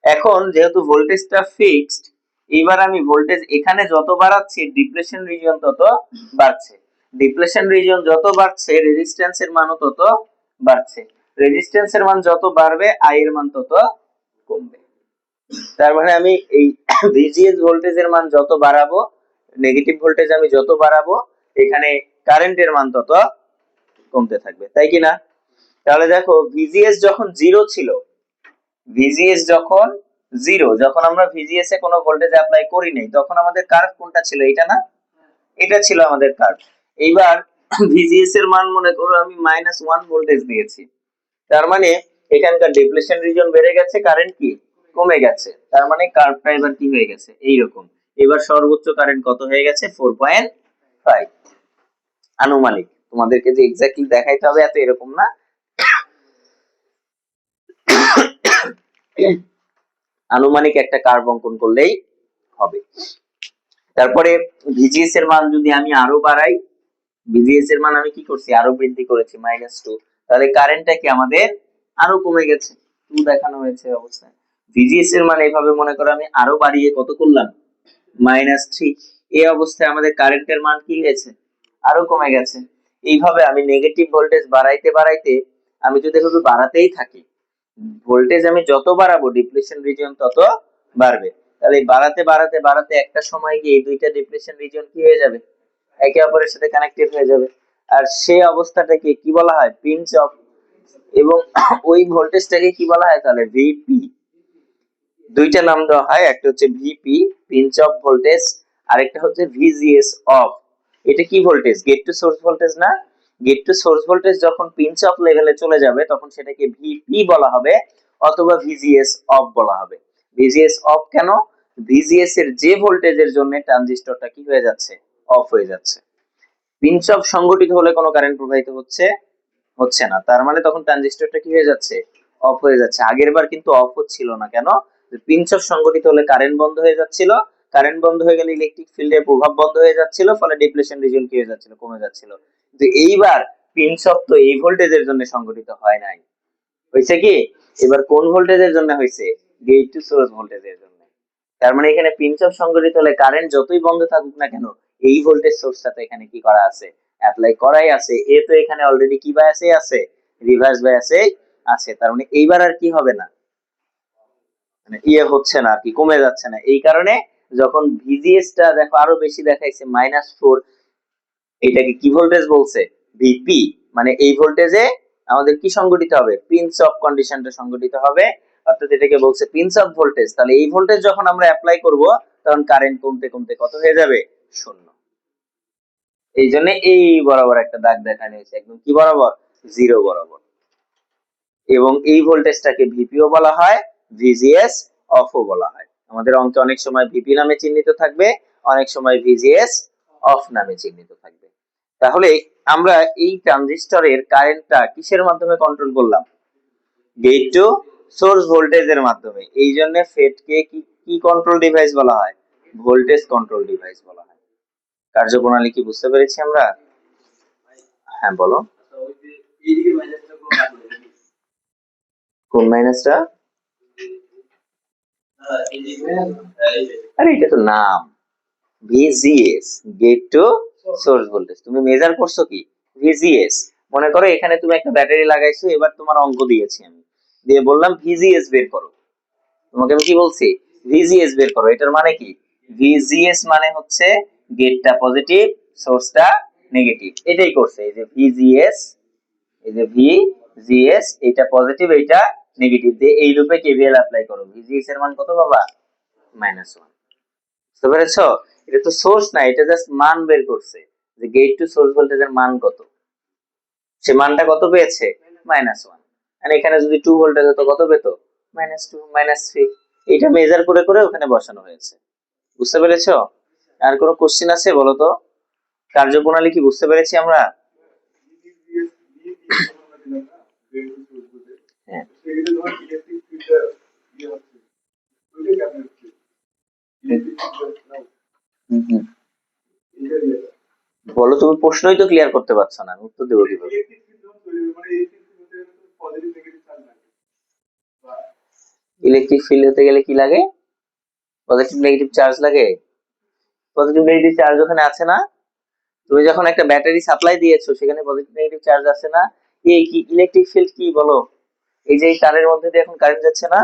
এখন যেহেতু ভোল্টেজটা ফিক্সড, এবার আমি ভোল্টেজ এখানে যত বাড়াচ্ছি ডিপ্লেশন রিজিয়ন তত বাড়ছে, ডিপ্লেশন রিজিয়ন যত বাড়ছে রেজিস্ট্যান্সের মানও তত বাড়ছে, রেজিস্ট্যান্সের মান যত বাড়বে আই এর মান তত কমবে। তার মানে আমি এই ভিজিএস ভোল্টেজের মান যত বাড়াবো, নেগেটিভ ভোল্টেজ আমি যত বাড়াবো, এখানে কারেন্টের মান তত কমতে থাকবে, তাই কি না? তাহলে দেখো ভিজিএস যখন 0 ছিল, ভিজিএস যখন 0, যখন আমরা ভিজিএস এ কোনো ভোল্টেজ অ্যাপ্লাই করি নাই, তখন আমাদের কার্ভ কোনটা ছিল, এটা না? এটা ছিল আমাদের কার্ভ। এইবার ভিজিএস এর মান মনে করো আমি -1 ভোল্টেজ দিয়েছি, তার মানে এখানকার ডিপ্লেশন রিজন বেড়ে গেছে, কারেন্ট কি কমে গেছে, তার মানে কার্ভটা এবার কি হয়ে গেছে এইরকম। এবার সর্বোচ্চ কারেন্ট কত হয়ে গেছে 4.5, আনুমানিক, তোমাদেরকে যে এক্স্যাক্টলি দেখাইতে হবে এত এরকম না, আনুমানিক একটা কার্ভ অঙ্কন করলেই হবে। তারপরে ভিজিএস এর মান যদি আমি আরো বাড়াই, ভিজিএস এর মান আমি কি করছি আরো বৃদ্ধি করেছি -2, তাহলে কারেন্টটা কি আমাদের আরো কমে গেছে, 2 দেখানো হয়েছে অবস্থায়। ভিজিএস এর মান এইভাবে মনে করো আমি আরো বাড়িয়ে কত করলাম -3, এই অবস্থায় আমাদের কারেন্টের মান কি হয়েছে আরো কমে গেছে। এইভাবে আমি নেগেটিভ ভোল্টেজ বাড়াইতে বাড়াইতে, আমি যদি এভাবে বাড়াতেই থাকি, ভোল্টেজ আমি যত বাড়াবো ডিপ্লেশন রিজিয়ন তত বাড়বে, তাহলে বাড়াতে বাড়াতে বাড়াতে একটা সময় গিয়ে এই দুইটা ডিপ্লেশন রিজিয়ন কি হয়ে যাবে, একে অপরের সাথে কানেক্টেড হয়ে যাবে, আর সেই অবস্থাটাকে কি বলা হয় পিঞ্চ অফ, এবং ওই ভোল্টেজটাকে কি বলা হয় তাহলে ভিপি। দুইটা নাম দেওয়া হয়, একটা হচ্ছে ভিপি পিঞ্চ অফ ভোল্টেজ, আরেকটা হচ্ছে ভিজিএস অফ। এটা কি voltage, gate to source voltage না? গেট টু সোর্স ভোল্টেজ যখন পিঞ্চ অফ লেভেলে চলে যাবে তখন সেটাকে ভিপি বলা হবে অথবা ভিজিএস অফ বলা হবে। ভিজিএস অফ কেন? ভিজিএস এর যে ভোল্টেজের জন্য ট্রানজিস্টরটা কি হয়ে যাচ্ছে অফ হয়ে যাচ্ছে, পিঞ্চ অফ সংঘটিত হলে কোনো কারেন্ট প্রবাহিত হচ্ছে না, তার মানে তখন ট্রানজিস্টরটা কি হয়ে যাচ্ছে অফ হয়ে যাচ্ছে। আগের বার কিন্তু অফ হচ্ছিল না, কেন? পিঞ্চ অফ সংঘটিত হলে কারেন্ট বন্ধ হয়ে যাচ্ছিল, কারেন্ট বন্ধ হয়ে গেলে ইলেকট্রিক ফিল্ডের প্রভাব বন্ধ হয়ে যাচ্ছিল, ফলে ডিপ্লেশন রিজিয়ন কি হয়ে যাচ্ছিল কমে যাচ্ছিল। কিন্তু এইবার পিঞ্চ অফ তো এই ভোল্টেজের জন্য সংঘটিত হয় নাই, হয়েছে কি এবার কোন ভোল্টেজের জন্য হয়েছে, গেট টু সোর্স ভোল্টেজের জন্য। তার মানে এখানে পিঞ্চ অফ সংঘটিত হলে কারেন্ট যতই বন্ধ থাকুক না কেন, এই ভোল্টেজ সোর্সটাতে এখানে কি করা আছে অ্যাপ্লাই করাই আছে, এ তো এখানে অলরেডি কি বায়াসে আছে রিভার্স বায়াসে আছে, তার মানে এইবার আর কি হবে না, মানে ইয়ে হচ্ছে না আর কি, কমে যাচ্ছে না। এই কারণে যখন ভিজিএস টা দেখো আরো বেশি দেখাইছে -4, এটাকে কি ভোল্টেজ বলছে ভিপি, মানে এই ভোল্টেজে আমাদের কি সংঘটিত হবে পিঞ্চ অফ কন্ডিশনটা সংঘটিত হবে, অর্থাৎ এটাকে বলছে পিঞ্চ অফ ভোল্টেজ। তাহলে এই ভোল্টেজ যখন আমরা অ্যাপ্লাই করব তখন কারেন্ট কমতে কমতে কত হয়ে যাবে 0। এই জন্য এই বরাবর একটা দাগ দেখানো হয়েছে, একদম কি বরাবর 0 বরাবর, এবং এই ভোল্টেজটাকে ভিপিও বলা হয়, ভিজিএস অফও বলা হয়। আমাদের অঙ্কে অনেক সময় ভিপি নামে চিহ্নিত থাকবে, অনেক সময় ভিজিএস অফ নামে চিহ্নিত থাকবে। তাহলে আমরা এই ট্রানজিস্টরের কারেন্টটা কিসের মাধ্যমে কন্ট্রোল করলাম, গেট টু সোর্স ভোল্টেজের মাধ্যমে। এই জন্য ফেটকে কি কন্ট্রোল ডিভাইস বলা হয়, ভোল্টেজ কন্ট্রোল ডিভাইস বলা হয়। কার্যপ্রণালী কি বুঝতে পেরেছি আমরা? হ্যাঁ বলো, কোন মাইনাসটা? আরে এটা তো নাম, VGS gate to source voltage. তুমি মেজার করছো কি ভিজিএস, মনে করো এখানে তুমি একটা ব্যাটারি লাগাইছো, এবার তোমার অঙ্ক দিয়েছি আমি, দিয়ে বললাম ভিজিএস বের করো। তোমাকে আমি কি বলছি? ভিজিএস বের করো। এটার মানে কি? ভিজিএস মানে হচ্ছে গেটটা পজিটিভ, সোর্সটা নেগেটিভ। এটাই করছে। এই যে ভিজিএস, এই যে ভিজিএস, এটা পজিটিভ, এটা নেগেটিভ, দিয়ে এই লুপে কেভিএল অ্যাপ্লাই করো। ভিজিএস এর মান কত বাবা? -1। বুঝতে পেরেছো? এটা তো সোর্স না, এটা জাস্ট মান বের করছে যে গেট টু সোর্স ভোল্টেজের মান কত। সে মানটা কত পেয়েছে? -1। আর এখানে যদি 2 ভোল্টেজ হতো কত পেতো? -2, -3। এটা মেজার করে করে ওখানে বসানো হয়েছে। বুঝতে পেরেছো? আর কোনো কোশ্চেন আছে বলো তো? কার্যপ্রণালী কি বুঝতে পেরেছি আমরা? হ্যাঁ। হুম, হুম। বলো, তুমি প্রশ্নই তো ক্লিয়ার করতে পারছো না, আমি উত্তর দেবো কিভাবে? ইলেকট্রিক ফিল্ড হতে গেলে কি লাগে? পজিটিভ নেগেটিভ চার্জ লাগে। পজিটিভ নেগেটিভ চার্জ ওখানে আছে না? তুমি যখন একটা ব্যাটারি সাপ্লাই দিয়েছো সেখানে পজিটিভ নেগেটিভ চার্জ আছে না? এই কি ইলেকট্রিক ফিল্ড কি বলো? এই যে এই তারের মধ্যে দিয়ে এখন কারেন্ট যাচ্ছে না,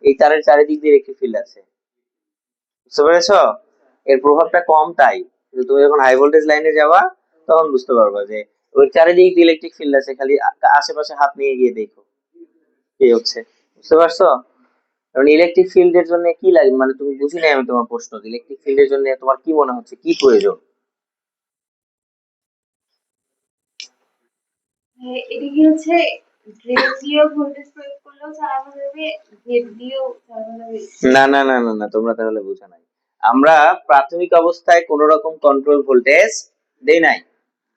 এই তারের চারিদিক দিয়ে ইলেকট্রিক ফিল্ড আছে। বুঝতে পেরেছো? এর প্রভাবটা কম তাই, কিন্তু তুমি যখন হাই ভোল্টেজ লাইনে যাবা তখন বুঝতে পারবা যে ওই চারিদিক দিয়ে ইলেকট্রিক ফিল্ড আছে, খালি আশেপাশে হাত নিয়ে গিয়ে দেখো কি হচ্ছে। বুঝতে পারছো? কারণ ইলেকট্রিক ফিল্ডের জন্য কি লাগে, মানে তুমি বুঝি নাই আমি তোমার প্রশ্ন। ইলেকট্রিক ফিল্ডের জন্য তোমার কি মনে হচ্ছে, কি প্রয়োজন? এটা কি হচ্ছে ড্রেন দিয়েও ভোল্টেজ প্রয়োগ করলেও চালানো যাবে, গেট দিয়েও চালানো যাবে? না না না না না, তোমরা তাহলে বুঝো নাই। আমরা প্রাথমিক অবস্থায় কোন রকম কন্ট্রোল ভোল্টেজ দেই নাই।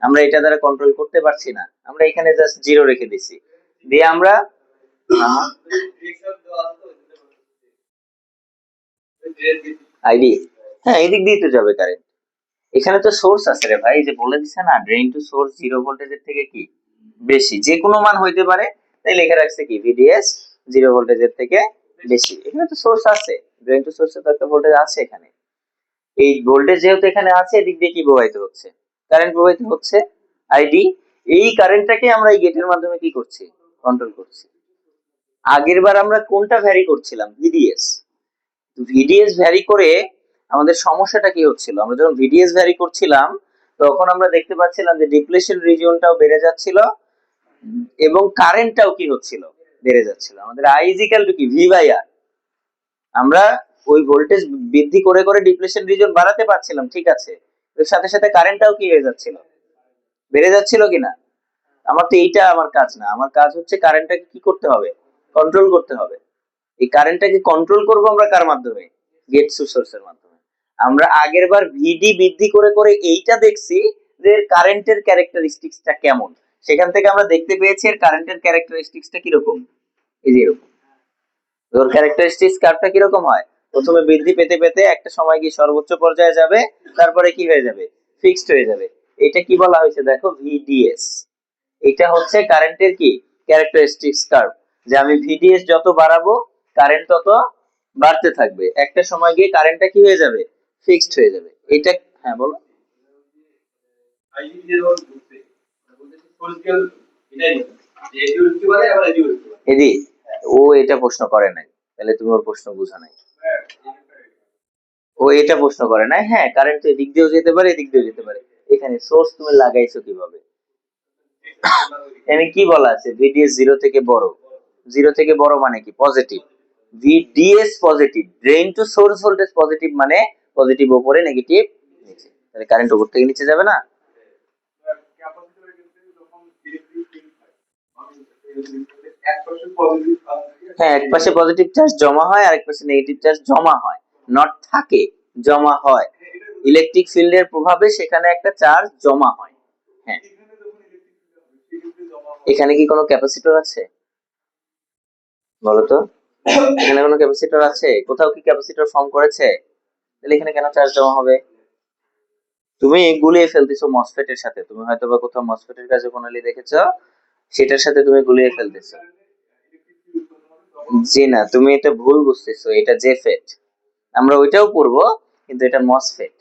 আমরা এটা দ্বারা কন্ট্রোল করতে পারছি না, আমরা এখানে জাস্ট জিরো রেখে দিছি। দিয়ে আমরা আইডি, হ্যাঁ এদিক দিয়ে তো যাবে কারেন্ট। এখানে তো সোর্স আছে রে ভাই, এই যে বলে দিছে না ড্রেন টু সোর্স 0 ভোল্টেজের থেকে কি বেশি, যে কোনো মান হইতে পারে। তাই লেখা রাখছে কি ভিডিএস 0 ভোল্টেজের থেকে বেশি। এখানে তো সোর্স আছে, ড্রেন টু সোর্সে তো একটা ভোল্টেজ আছে এখানে। এই ভোল্টেজ যেহেতু এখানে আছে, এদিক দিয়ে কি প্রবাহিত হচ্ছে? কারেন্ট প্রবাহিত হচ্ছে, আইডি। এই কারেন্টটাকে আমরা এই গেটের মাধ্যমে কি করছি? কন্ট্রোল করছি। আগের বার আমরা কোনটা ভ্যারি করছিলাম? ভিডিএস। ভিডিএস ভ্যারি করে আমাদের সমস্যাটা কি হচ্ছিল? আমরা যখন ভিডিএস ভ্যারি করছিলাম তখন আমরা দেখতে পাচ্ছিলাম যে ডিপ্লেশন রিজিয়নটাও বেড়ে যাচ্ছিল এবং কারেন্টটাও কি হচ্ছিল? বেড়ে যাচ্ছিল। আমাদের আই ইজ ইকুয়াল টু কি? ভি বাই আর। আমরা ওই ভোল্টেজ বৃদ্ধি করে করে ডিপ্লেশন রিজন বাড়াতে পারছিলাম, ঠিক আছে, এর সাথে সাথে কারেন্টটাও কি হয়ে যাচ্ছিল? বেড়ে যাচ্ছিল কিনা? আমার তো এইটা আমার কাজ না, আমার কাজ হচ্ছে কারেন্টটাকে কি করতে হবে? কন্ট্রোল করতে হবে। এই কারেন্টটাকে কন্ট্রোল করব আমরা কার মাধ্যমে? গেট টু সোর্সের মাধ্যমে। আমরা আগের বার ভিডি বৃদ্ধি করে করে এইটা দেখছি যে কারেন্টের ক্যারেক্টারিস্টিক্সটা কেমন। সেখান থেকে আমরা দেখতে পেয়েছি এর কারেন্টের ক্যারেক্টারিস্টিক্সটা কিরকম। এই যে এরকম। ওর ক্যারেক্টারিস্টিক্স কার্ভটা কিরকম হয়? প্রথমে বৃদ্ধি পেতে পেতে একটা সময় গিয়ে সর্বোচ্চ পর্যায়ে যাবে, তারপরে কি হয়ে যাবে? ফিক্সড হয়ে যাবে। এটা কি বলা হয়েছে দেখো? ভিডিএস। এটা হচ্ছে কারেন্টের কি? Characteristics curve. যে আমি ভিডিএস যত বাড়াবো কারেন্ট তত বাড়তে থাকবে, একটা সময় গিয়ে কারেন্টটা কি হয়ে যাবে? ফিক্সড হয়ে যাবে। এটা হ্যাঁ বলো। এদি, ও এটা প্রশ্ন করে নাই, তাহলে তুমি ওর প্রশ্ন বুঝা নাই। ও এটা প্রশ্ন করে নাই। হ্যাঁ কারেন্ট তো এদিক দিয়েও যেতে পারে, এদিক দিয়েও যেতে পারে। এখানে সোর্স তুমি লাগাইছো কিভাবে? এখানে কি বলা আছে? ভিডিএস 0 থেকে বড়। 0 থেকে বড় মানে কি? Positive. VDS positive, drain to source voltage positive, মানে পজিটিভ উপরে, নেগেটিভ নিচে। তাহলে কারেন্ট উপর থেকে নিচে যাবে না? হ্যাঁ, এক পাশে পজিটিভ চার্জ জমা হয় আর এক পাশে নেগেটিভ চার্জ জমা হয়, নট থাকে, জমা হয়। ইলেকট্রিক ফিল্ডের প্রভাবে সেখানে একটা চার্জ জমা হয়। হ্যাঁ, এখানে কি কোনো ক্যাপাসিটর আছে বলতো? এখানে কোনো ক্যাপাসিটর আছে? কোথাও কি ক্যাপাসিটর ফর্ম করেছে? তাহলে এখানে কেন চার্জ জমা হবে? তুমি গুলিয়ে ফেলতেছো মসফেট এর সাথে। তুমি হয়তো বা কোথাও মসফেট এর কার্যপ্রণালী দেখেছো, সেটার সাথে তুমি গুলিয়ে ফেলতেছো। জি না, তুমি এটা ভুল বুঝতেছো। এটা জেফেট, আমরা ওইটাও পড়বো, কিন্তু এটা মসফেট।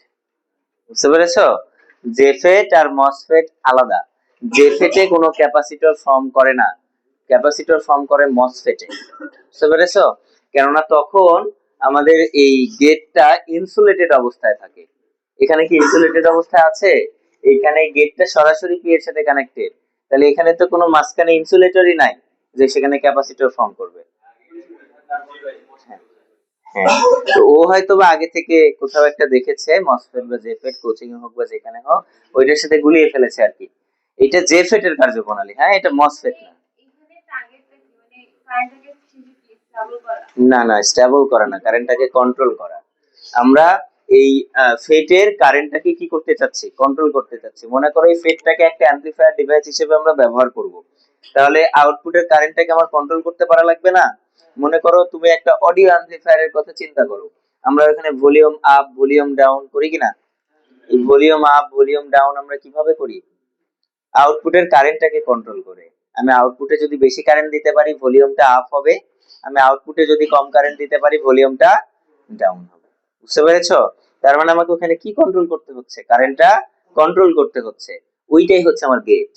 বুঝতে পেরেছো? জেফেট আর মসফেট আলাদা। জেফেটে কোনো ক্যাপাসিটর ফর্ম করে না, ক্যাপাসিটর ফর্ম করে মসফেটে, বুঝতে পেরেছো? কেননা তখন আমাদের এই গেটটা ইনসুলেটেড অবস্থায় থাকে। এখানে কি ইনসুলেটেড অবস্থায় আছে? এখানে গেটটা সরাসরি পি এর সাথে কানেক্টেড, তাহলে এখানে তো কোনো মাঝখানে ইনসুলেটরই নাই যে সেখানে ক্যাপাসিটর ফর্ম করবে। হ্যাঁ, হ্যাঁ, তো ও হয়তো বা আগে থেকে কোথাও একটা দেখেছে মসফেট বা জেফেট, কোচিং হোক বা যেখানে হোক, ওইটার সাথে গুলিয়ে ফেলেছে আর কি। এটা জেফেট এর কার্যপ্রণালী, হ্যাঁ, এটা মসফেট না। এখানে টার্গেটটা কি মানে কারেন্টটাকে ফিজিক্যালি স্টেবল করা? না না, স্টেবল করা না, কারেন্টটাকে কন্ট্রোল করা। আমরা এই ফেটের কারেন্টটাকে কি করতে চাচ্ছি? কন্ট্রোল করতে চাচ্ছি। মনে করো এই ফেটটাকে একটা অ্যাম্পলিফায়ার ডিভাইস হিসেবে আমরা ব্যবহার করব, তাহলে আউটপুটের কারেন্টটাকে আমার কন্ট্রোল করতে পারা লাগবে না? মনে করো তুমি একটা অডিও অ্যাম্পলিফায়ারের কথা চিন্তা করো, আমরা এখানে ভলিউম আপ ভলিউম ডাউন করি কিনা? এই ভলিউম আপ ভলিউম ডাউন আমরা কিভাবে করি? আউটপুটের কারেন্টটাকে কন্ট্রোল করে। আমি আউটপুটে যদি বেশি কারেন্ট দিতে পারি ভলিউমটা আপ হবে, আমি আউটপুটে যদি কম কারেন্ট দিতে পারি ভলিউমটা ডাউন হবে। বুঝতে পেরেছো? তার মানে আমাকে ওখানে কি কন্ট্রোল করতে হচ্ছে? কারেন্টটা কন্ট্রোল করতে হচ্ছে। ওইটাই হচ্ছে আমার গেট।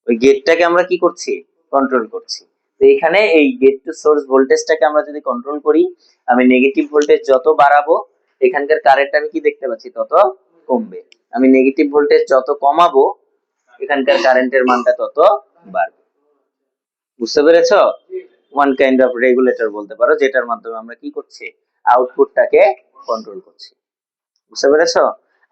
ওই গেটটাকে আমরা কি করছি? কন্ট্রোল করছি। তো এখানে এই গেট টু সোর্স ভোল্টেজটাকে আমরা যদি কন্ট্রোল করি, আমি নেগেটিভ ভোল্টেজ যত বাড়াবো এখানকার কারেন্ট আমি কি দেখতে পাচ্ছি তত কমবে। আমি নেগেটিভ ভোল্টেজ যত কমাবো এখানকার কারেন্টের মানটা তত বাড়বে। বুঝতে পেরেছো? ওয়ান কাইন্ড অফ রেগুলেটর বলতে পারো, যেটার মাধ্যমে আমরা কি করছি? আউটপুটটাকে কন্ট্রোল করছি। বুঝতে পেরেছো?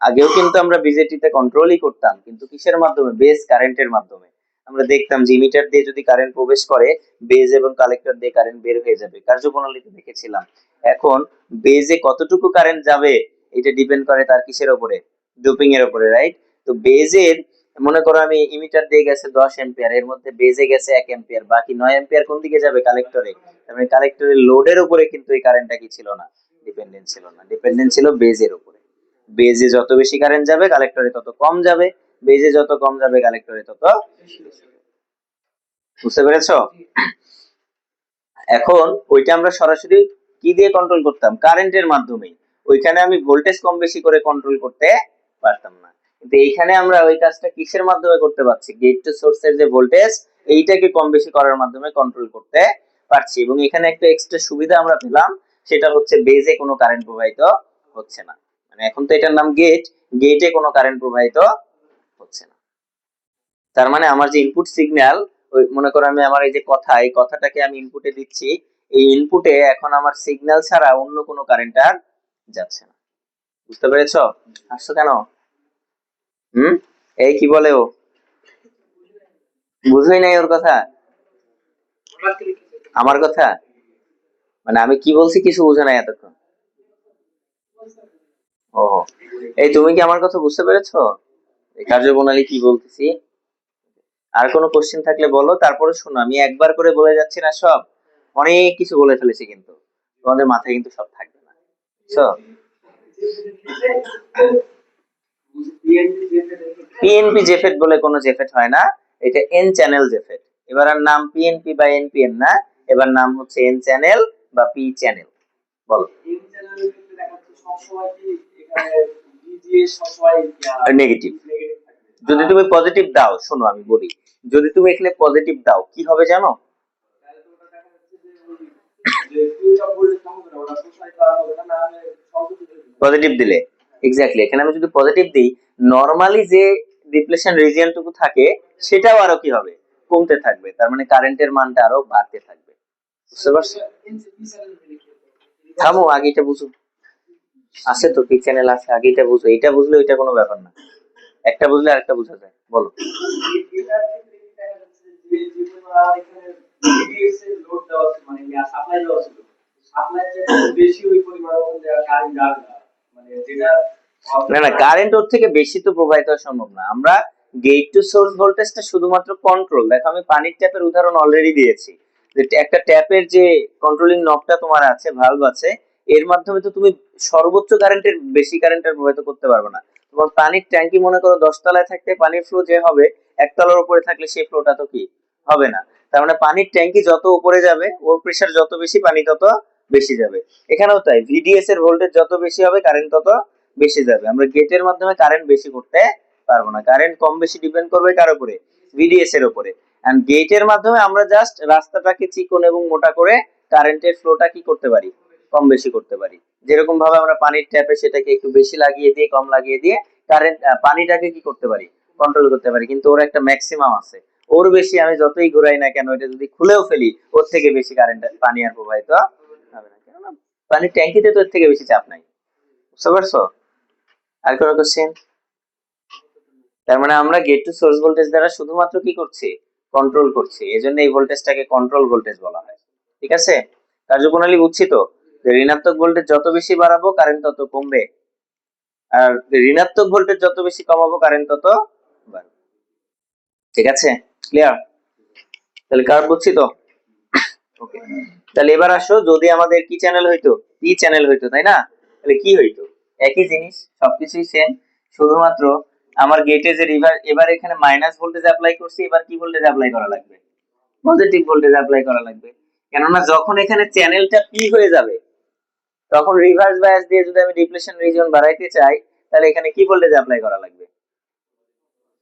আগেও কিন্তু আমরা বিজেটিতে কন্ট্রোলই করতাম, কিন্তু কিসের মাধ্যমে? বেজ কারেন্টের মাধ্যমে। আমরা দেখতাম যে মিটার দিয়ে যদি কারেন্ট প্রবেশ করে, বেজ এবং কালেক্টর দিয়ে কারেন্ট বের হয়ে যাবে, কার্যপ্রণালীতে দেখেছিলাম। এখন বেজে কতটুকু কারেন্ট যাবে এটা ডিপেন্ড করে তার কিসের উপরে? ডোপিং এর উপরে, রাইট? তো বেজের, মনে করো আমি ইমিটার দিয়ে গেছে 10 এম্পিয়ার, এর মধ্যে বেজে গেছে 1 এম্পিয়ার, বাকি 9 এম্পিয়ার কোন দিকে যাবে? কালেক্টরে। তার মানে কালেক্টরের লোডের উপরে কিন্তু এই কারেন্টটা কি ছিল না? ডিপেন্ডেন্ট ছিল না, ডিপেন্ডেন্ট ছিল বেজের উপরে। বেজে যত বেশি কারেন্ট যাবে কালেক্টরে তত কম যাবে, বেজে যত কম যাবে কালেক্টরে তত বেশি যাবে। বুঝতে পেরেছো? এখন ওইটা আমরা সরাসরি কি দিয়ে কন্ট্রোল করতাম? কারেন্টের মাধ্যমে। ওইখানে আমি ভোল্টেজ কম বেশি করে কন্ট্রোল করতে পারতাম না, কিন্তু এইখানে আমরা ওই কাজটা কিসের মাধ্যমে করতে পারছি? গেট টু সোর্সের যে ভোল্টেজ এইটাকে কম বেশি করার মাধ্যমে কন্ট্রোল করতে পারছি। এবং এখানে একটা এক্সট্রা সুবিধা আমরা পেলাম, সেটা হচ্ছে বেজে কোনো কারেন্ট প্রবাহিত হচ্ছে না। মানে এখন তো এটার নাম গেট, গেটে কোনো কারেন্ট প্রবাহিত হচ্ছে না। তার মানে আমার যে ইনপুট সিগন্যাল, ওই মনে করো আমি আমার এই যে কথা, এই কথাটাকে আমি ইনপুটে দিচ্ছি, এই ইনপুটে এখন আমার সিগন্যাল ছাড়া অন্য কোনো কারেন্ট আর যাচ্ছে না। বুঝতে পেরেছো? আসছো কেন? হুম, এই কি বলে ও? বুঝোই নাই ওর কথা? আমার কথা মানে আমি কি বলছি কিছু বুঝে নাই এতক্ষণ? ও, এই তুমি কি আমার কথা বুঝতে পেরেছো? এই কার্যপ্রণালী কি বলতেছি? আর কোনো কোশ্চেন থাকলে বলো, তারপরে শোনো, আমি একবার করে বলে যাচ্ছি না সব, অনেক কিছু বলে ফেলেছি, কিন্তু তোমাদের মাথায় কিন্তু সব থাকবে না, বুঝছো? পিএনপি জেফেট বলে কোনো জেফেট হয় না, এটা এন চ্যানেল জেফেট। এবার আর নাম পিএনপি বা এনপিএন না, এবার নাম হচ্ছে এন চ্যানেল বা পি চ্যানেল। বলো। নেগেটিভ। যদি তুমি পজিটিভ দাও, শোনো আমি বলি, যদি তুমি এখানে পজিটিভ দাও কি হবে জানো? পজিটিভ দিলে, এক্স্যাক্টলি, এখানে আমি যদি পজিটিভ দিই, নরমালি যে ডিপ্লেশন রিজিয়নটুকু থাকে সেটাও আরো কি হবে? কমতে থাকবে। তার মানে কারেন্টের মানটা আরো বাড়তে থাকবে। বুঝতে পারছো? থামো, আগে এটা বুঝো। আছে তো পি চ্যানেল আছে, আগে এটা বুঝো, এটা বুঝলে ওইটা কোনো ব্যাপার না, একটা বুঝলে আরেকটা বোঝা যায়। বলো। না না, কারেন্ট ওর থেকে বেশি তো প্রবাহিত হওয়া সম্ভব না। আমরা গেট টু সোর্স ভোল্টেজটা শুধুমাত্র কন্ট্রোল, দেখো আমি পানির ট্যাপের উদাহরণ অলরেডি দিয়েছি, যে একটা ট্যাপের যে কন্ট্রোলিং নবটা তোমার আছে, ভালভ আছে, এর মাধ্যমে তো তুমি সর্বোচ্চ কারেন্টের বেশি কারেন্টের প্রবাহিত করতে পারবে না। তোমার পানির ট্যাঙ্কি মনে করো 10 তলায় থাকতে পানির ফ্লো যে হবে, একতলার উপরে থাকলে সেই ফ্লোটা তো কি হবে না। তার মানে পানির ট্যাঙ্কি যত উপরে যাবে ওর প্রেসার যত বেশি, পানি তত বেশি যাবে। এখানেও তাই, ভিডিএস এর ভোল্টেজ যত বেশি হবে কারেন্ট তত বেশি যাবে। আমরা গেটের মাধ্যমে কারেন্ট বেশি করতে পারবো না, কারেন্ট কম বেশি ডিপেন্ড করবে কার উপরে? ভিডিএস এর উপরে। এন্ড গেটের মাধ্যমে আমরা জাস্ট রাস্তাটাকে চিকন এবং মোটা করে কারেন্টের ফ্লোটা কি করতে পারি, কম বেশি করতে পারি। যেরকম ভাবে আমরা পানির ট্যাপে সেটাকে একটু বেশি লাগিয়ে দিয়ে কম লাগিয়ে দিয়ে কারেন্ট পানিটাকে কি করতে পারি, কন্ট্রোল করতে পারি। কিন্তু ওর একটা ম্যাক্সিমাম আছে, ওর বেশি আমি যতই ঘুরাই না কেন, এটা যদি খুলেও ফেলি ওর থেকে বেশি কারেন্ট পানি আর প্রবাহিত হবে না, কেননা পানির ট্যাঙ্কিতে তো এর থেকে বেশি চাপ নাই। বুঝতে পারছো? আর কোনো কোশ্চেন? তার মানে আমরা গেট টু সোর্স ভোল্টেজ দ্বারা শুধুমাত্র কি করছি, কন্ট্রোল করছি, এজন্য এই ভোল্টেজটাকে কন্ট্রোল ভোল্টেজ বলা হয়। ঠিক আছে, কার্যপ্রণালী বুঝছি তো, যে ঋণাত্মক ভোল্টেজ যত বেশি বাড়াবো কারেন্ট তত কমবে, আর ঋণাত্মক ভোল্টেজ যত বেশি কমাবো কারেন্ট তত বাড়বে। ঠিক আছে, ক্লিয়ার? তাহলে কার্ভ বুঝছি তো। ওকে, তাহলে এবার আসো, যদি আমাদের কি চ্যানেল হইতো, পি চ্যানেল হইতো, তাই না? তাহলে কি হইতো, একই জিনিস, সবকিছুই সেম, শুধুমাত্র আমার গেটে যে এবার এখানে মাইনাস ভোল্টেজ অ্যাপ্লাই করছি, এবার কি ভোল্টেজ অ্যাপ্লাই করা লাগবে, পজিটিভ ভোল্টেজ অ্যাপ্লাই করা লাগবে। কেননা যখন এখানে চ্যানেলটা পি হয়ে যাবে, তখন রিভার্স বায়াস দিয়ে যদি আমি ডিপ্লেশন রিজিয়ন বাড়াইতে চাই, তাহলে এখানে কি ভোল্টেজ অ্যাপ্লাই করা লাগবে,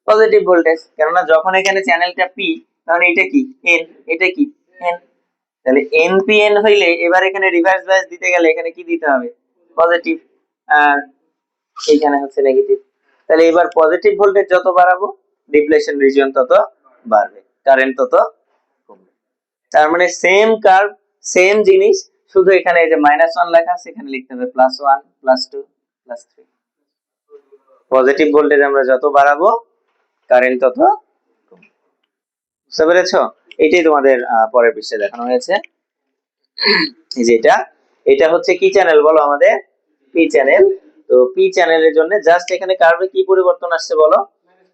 পজিটিভ ভোল্টেজ। কেননা যখন এখানে চ্যানেলটা পি, তাহলে এটা কি এন, এটা কি এন, তাহলে এনপিএন হইলে এবার এখানে রিভার্স বায়াস দিতে গেলে এখানে কি দিতে হবে, পজিটিভ, আর এখানে হচ্ছে নেগেটিভ। তাহলে এবার পজিটিভ ভোল্টেজ যত বাড়াবো ডিপ্লেশন রিজিয়ন তত বাড়বে, কারেন্ট তত কমবে। তার মানে সেম কার্ভ, সেম জিনিস, শুধু এখানে এই যে -1 লেখা আছে, এখানে লিখতে হবে +1 +2 +3। পজিটিভ ভোল্টেজ আমরা যত বাড়াবো কারেন্ট তত কমবে। বুঝতে পেরেছো? এটাই তোমাদের পরের পৃষ্ঠায় দেখানো হয়েছে। এই যে এটা হচ্ছে কি চ্যানেল বলো আমাদের, পি চ্যানেল। তো পি চ্যানেলের জন্য জাস্ট এখানে কার্ভে কি পরিবর্তন আসছে বলো,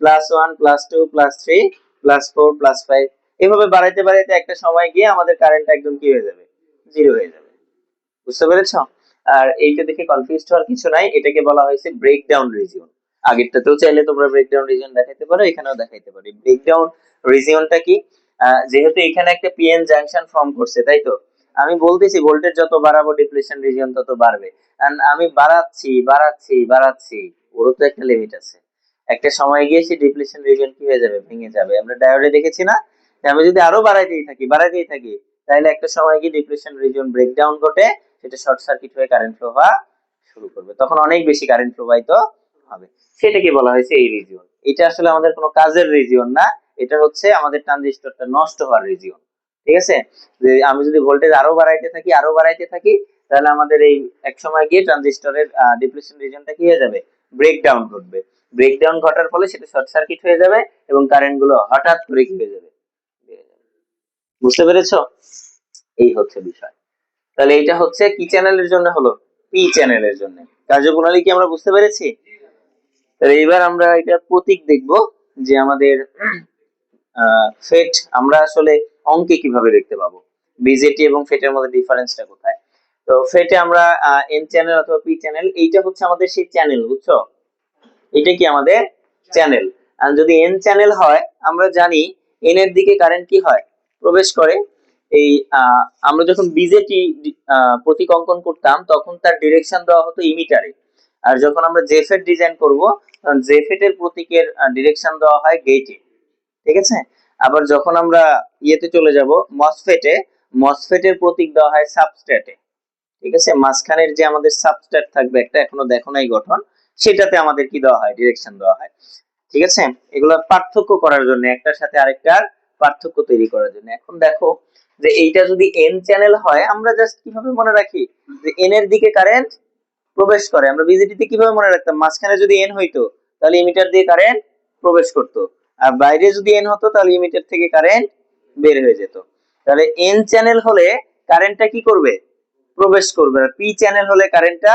+1 +2 +3 +4 +5, এভাবে বাড়াইতে বাড়াইতে একটা সময় গিয়ে আমাদের কারেন্ট একদম কি হয়ে যাবে, জিরো হয়ে যাবে। বুঝতে পেরেছো? আর এইটা দেখে কনফিউজড হওয়ার কিছু নাই, এটাকে বলা হয়েছে ব্রেকডাউন রিজিয়ন। আগেরটাতেও চাইলে তোমরা ব্রেকডাউন রিজিয়ন দেখাইতে পারো, এখানেও দেখাইতে পারি। ব্রেকডাউন রিজিয়নটা কি, যেহেতু এখানে একটা পিএন জাংশন ফর্ম করছে, তাই তো আমি বলতেছি ভোল্টেজ যত বাড়াবো ডিপ্লেশন রিজিয়ন তত বাড়বে, এন্ড আমি বাড়াচ্ছি বাড়াচ্ছি বাড়াচ্ছি, ওরও তো একটা লিমিট আছে। একটা সময় গিয়ে সেই ডিপ্লেশন রিজিয়ন কি হয়ে যাবে, ভেঙে যাবে। আমরা ডায়োডে দেখেছি না, যে আমি যদি আরো বাড়াইতেই থাকি তাহলে একটা সময় গিয়ে ডিপ্লেশন রিজিয়ন ব্রেকডাউন ঘটে, সেটা শর্ট সার্কিট হয়ে কারেন্ট ফ্লো হওয়া শুরু করবে, তখন অনেক বেশি কারেন্ট প্রবাহিত হবে। সেটাকে বলা হয়েছে এই রিজিয়ন। এটা আসলে আমাদের কোনো কাজের রিজিয়ন না, এটা হচ্ছে আমাদের ট্রানজিস্টরটা নষ্ট হওয়ার রিজিয়ন। ঠিক আছে, যে আমি যদি ভোল্টেজ আরো বাড়াইতে থাকি তাহলে আমাদের এই এক সময় গিয়ে ট্রানজিস্টরের ডিপ্লেশন রিজিয়নটা কি হয়ে যাবে, ব্রেকডাউন ঘটবে। ব্রেকডাউন ঘটার ফলে সেটা শর্ট সার্কিট হয়ে যাবে এবং কারেন্ট গুলো হঠাৎ করে কি হয়ে যাবে, বুঝতে পেরেছো? এই হচ্ছে বিষয়। তাহলে এটা হচ্ছে কি চ্যানেলের জন্য হলো, পি চ্যানেলের জন্য। কার্যপ্রণালী কি আমরা বুঝতে পেরেছি? তাহলে এবার আমরা এটা প্রতীক দেখব, যে আমাদের ফেট আমরা আসলে অঙ্কে কিভাবে দেখতে পাবো, বিজেটি এবং ফেটের মধ্যে ডিফারেন্সটা কোথায়। তো ফেটে আমরা এন চ্যানেল অথবা পি চ্যানেল, এইটা হচ্ছে আমাদের সেই চ্যানেল, বুঝছো? এটা কি আমাদের চ্যানেল। আর যদি এন চ্যানেল হয়, আমরা জানি এন এর দিকে কারেন্ট কি হয়, প্রবেশ করে। এই আমরা যখন বিজেটি প্রতীক অঙ্কন করতাম তখন তার ডিরেকশন দেওয়া হতো ইমিটারে, আর যখন আমরা জেফেট ডিজাইন করব তখন জেফেট এর প্রতীকের ডিরেকশন দেওয়া হয় গেটে। ঠিক আছে, আবার যখন আমরা ইয়েতে চলে যাব মসফেটে, মসফেটের প্রতীক দেওয়া হয় সাবস্ট্রেটে। ঠিক আছে, মাঝখানের যে আমাদের সাবস্ট্রেট থাকবে একটা, এখনো দেখো নাই গঠন, সেটাতে আমাদের কি দেওয়া হয়, ডিরেকশন দেওয়া হয়। ঠিক আছে, এগুলো পার্থক্য করার জন্য, একটার সাথে আরেকটার পার্থক্য তৈরি করার জন্য। এখন দেখো যে এইটা যদি এন চ্যানেল হয়, আমরা জাস্ট কিভাবে মনে রাখি যে এন এর দিকে কারেন্ট প্রবেশ করে। আমরা বিজেটি তে কিভাবে মনে রাখতাম, মাঝখানে যদি এন হইতো তাহলে ইমিটার দিয়ে কারেন্ট প্রবেশ করতো, আর বাইরে যদি এন হতো তাহলে ইমিটার থেকে কারেন্ট বের হয়ে যেত। তাহলে এন চ্যানেল হলে কারেন্টটা কি করবে, প্রবেশ করবে, আর পি চ্যানেল হলে কারেন্টটা